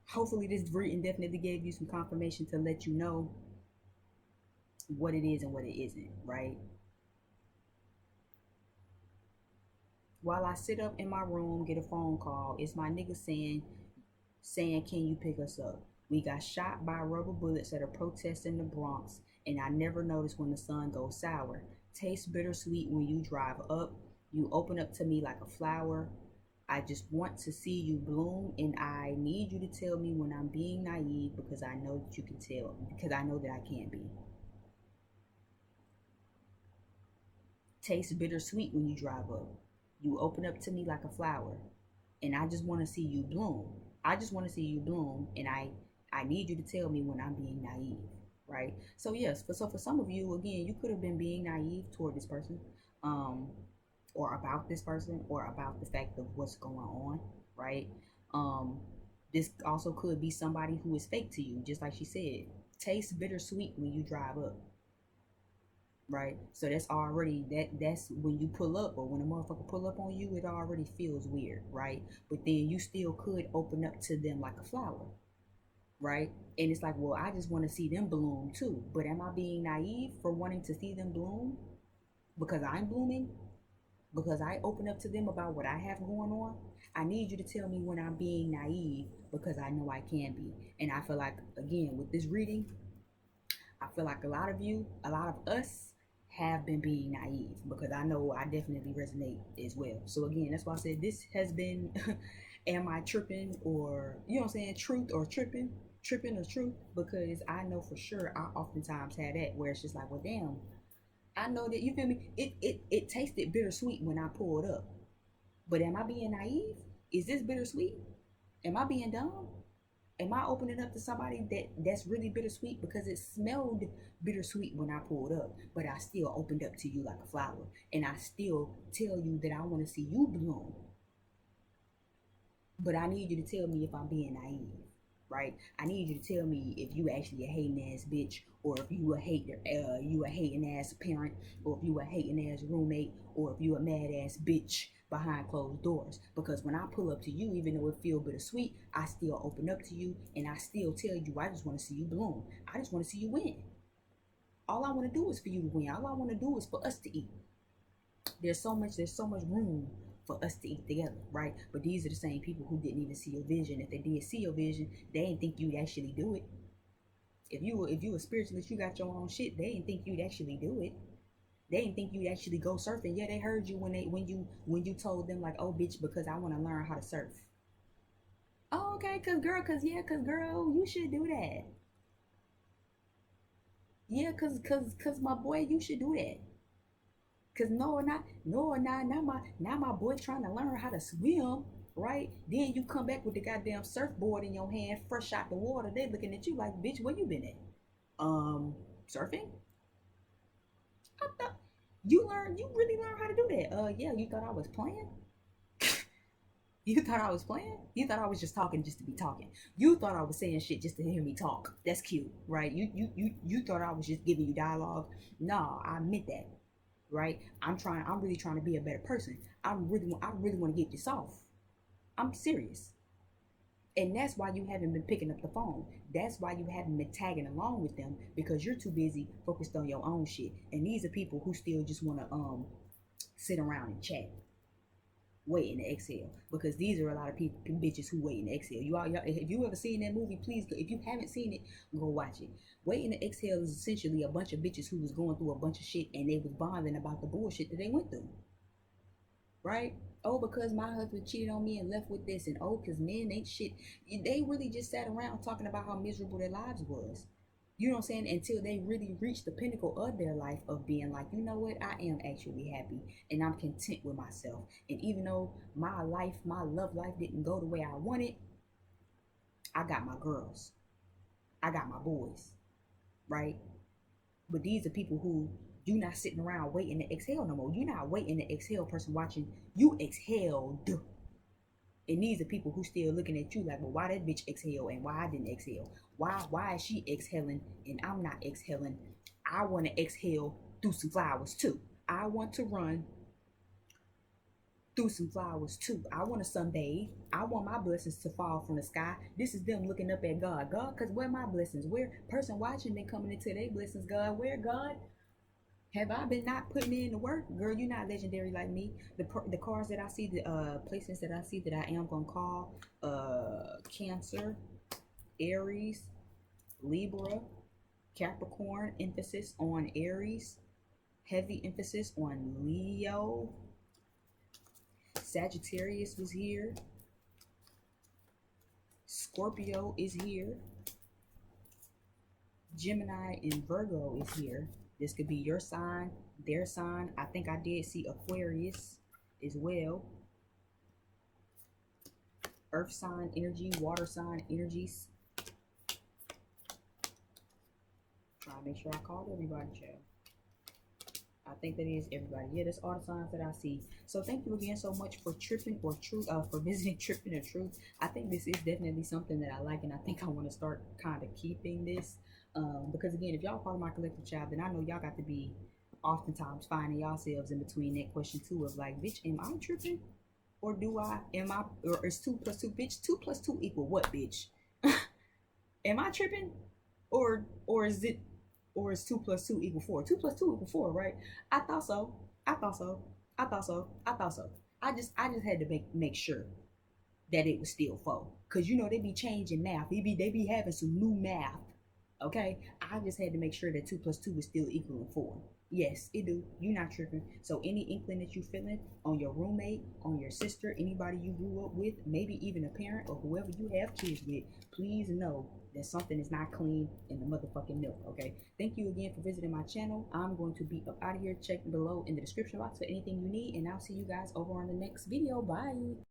hopefully this reading definitely gave you some confirmation to let you know what it is and what it isn't, right? While I sit up in my room, get a phone call, it's my nigga saying, can you pick us up? We got shot by rubber bullets at a protest in the Bronx, and I never notice when the sun goes sour. Tastes bittersweet when you drive up. You open up to me like a flower. I just want to see you bloom, and I need you to tell me when I'm being naive, because I know that you can tell, because I know that I can be. Tastes bittersweet when you drive up. You open up to me like a flower, and I just want to see you bloom. I just want to see you bloom, and I need you to tell me when I'm being naive, right? So yes, for some of you, again, you could have been being naive toward this person, um, or about this person, or about the fact of what's going on, right? Um, this also could be somebody who is fake to you, just like she said. Tastes bittersweet when you drive up, right? So that's already that's when you pull up, or when a motherfucker pull up on you, it already feels weird, right? But then you still could open up to them like a flower, right? And it's like, well, I just want to see them bloom too. But am I being naive for wanting to see them bloom because I'm blooming? Because I open up to them about what I have going on? I need you to tell me when I'm being naive, because I know I can be. And I feel like, again, with this reading, I feel like a lot of you, a lot of us have been being naive, because I know I definitely resonate as well. So again, that's why I said this has been am I tripping, or you know what I'm saying, truth or tripping or truth, because I know for sure I oftentimes had that where it's just like, well damn, I know that, you feel me, it tasted bittersweet when I pulled up. But am I being naive? Is this bittersweet? Am I being dumb? Am I opening up to somebody that's really bittersweet because it smelled bittersweet when I pulled up, but I still opened up to you like a flower, and I still tell you that I want to see you bloom, but I need you to tell me if I'm being naive, right? I need you to tell me if you actually a hating ass bitch, or if you a hating ass parent, or if you a hating ass roommate, or if you a mad ass bitch behind closed doors. Because when I pull up to you, even though it feel bittersweet, I still open up to you, and I still tell you I just want to see you bloom. I just want to see you win. All I want to do is for you to win. All I want to do is for us to eat. There's so much room for us to eat together, right? But these are the same people who didn't even see your vision. If they did see your vision, they didn't think you'd actually do it. If you were spiritualist, you got your own shit, they didn't think you'd actually do it. They didn't think you'd actually go surfing. Yeah, they heard you when you told them like, oh bitch, because I want to learn how to surf. Oh, okay, cause girl, you should do that. Yeah, cause my boy, you should do that. Cause now my boy trying to learn how to swim, right? Then you come back with the goddamn surfboard in your hand, fresh out the water. They looking at you like, bitch, where you been at? Surfing? I thought you really learned how to do that. Yeah, you thought I was playing? You thought I was playing? You thought I was just talking just to be talking. You thought I was saying shit just to hear me talk. That's cute, right? You thought I was just giving you dialogue. No, I meant that, right? I'm really trying to be a better person. I really want to get this off. I'm serious. And that's why you haven't been picking up the phone. That's why you haven't been tagging along with them, because you're too busy focused on your own shit. And these are people who still just want to sit around and chat, waiting to exhale. Because these are a lot of people, bitches who waiting to exhale. Y'all, if you ever seen that movie, please, if you haven't seen it, go watch it. Waiting to exhale is essentially a bunch of bitches who was going through a bunch of shit and they was bonding about the bullshit that they went through, right? Oh, because my husband cheated on me and left with this, and oh, because men ain't shit. They really just sat around talking about how miserable their lives was. You know what I'm saying? Until they really reached the pinnacle of their life of being like, you know what, I am actually happy and I'm content with myself. And even though my life, my love life didn't go the way I wanted, I got my girls, I got my boys, right? But these are people who you not sitting around waiting to exhale no more. You're not waiting to exhale, person watching. You exhaled. And these are people who still looking at you like, well, why that bitch exhale and why I didn't exhale? Why is she exhaling and I'm not exhaling? I want to exhale through some flowers too. I want to run through some flowers too. I want to sunbathe. I want my blessings to fall from the sky. This is them looking up at God. God, because where my blessings? Where person watching been coming into their blessings? God, where God? Have I been not putting in the work? Girl, you're not legendary like me. The cars that I see, the placements that I see that I am going to call Cancer, Aries, Libra, Capricorn, emphasis on Aries, heavy emphasis on Leo. Sagittarius was here. Scorpio is here. Gemini and Virgo is here. This could be your sign, their sign. I think I did see Aquarius as well. Earth sign energy, water sign energies. Try to make sure I called everybody, child. I think that is everybody. Yeah, that's all the signs that I see. So thank you again so much for Trippin or Truth, for visiting Trippin or Truth. I think this is definitely something that I like, and I think I want to start kind of keeping this. Because again, if y'all part of my collective child, then I know y'all got to be oftentimes finding yourselves in between that question too of like, bitch, am I tripping? Or or is 2 plus 2, bitch, 2 plus 2 equal what, bitch? Am I tripping? Or is 2 plus 2 equal 4? 2 plus 2 equal 4, right? I thought so. I thought so. I thought so. I thought so. I just had to make sure that it was still 4. Cause you know they be changing math. They be having some new math. Okay? I just had to make sure that 2 plus 2 is still equaling 4. Yes, it do. You're not tripping. So any inkling that you feeling on your roommate, on your sister, anybody you grew up with, maybe even a parent or whoever you have kids with, please know that something is not clean in the motherfucking milk, okay? Thank you again for visiting my channel. I'm going to be up out of here. Check below in the description box for anything you need, and I'll see you guys over on the next video. Bye.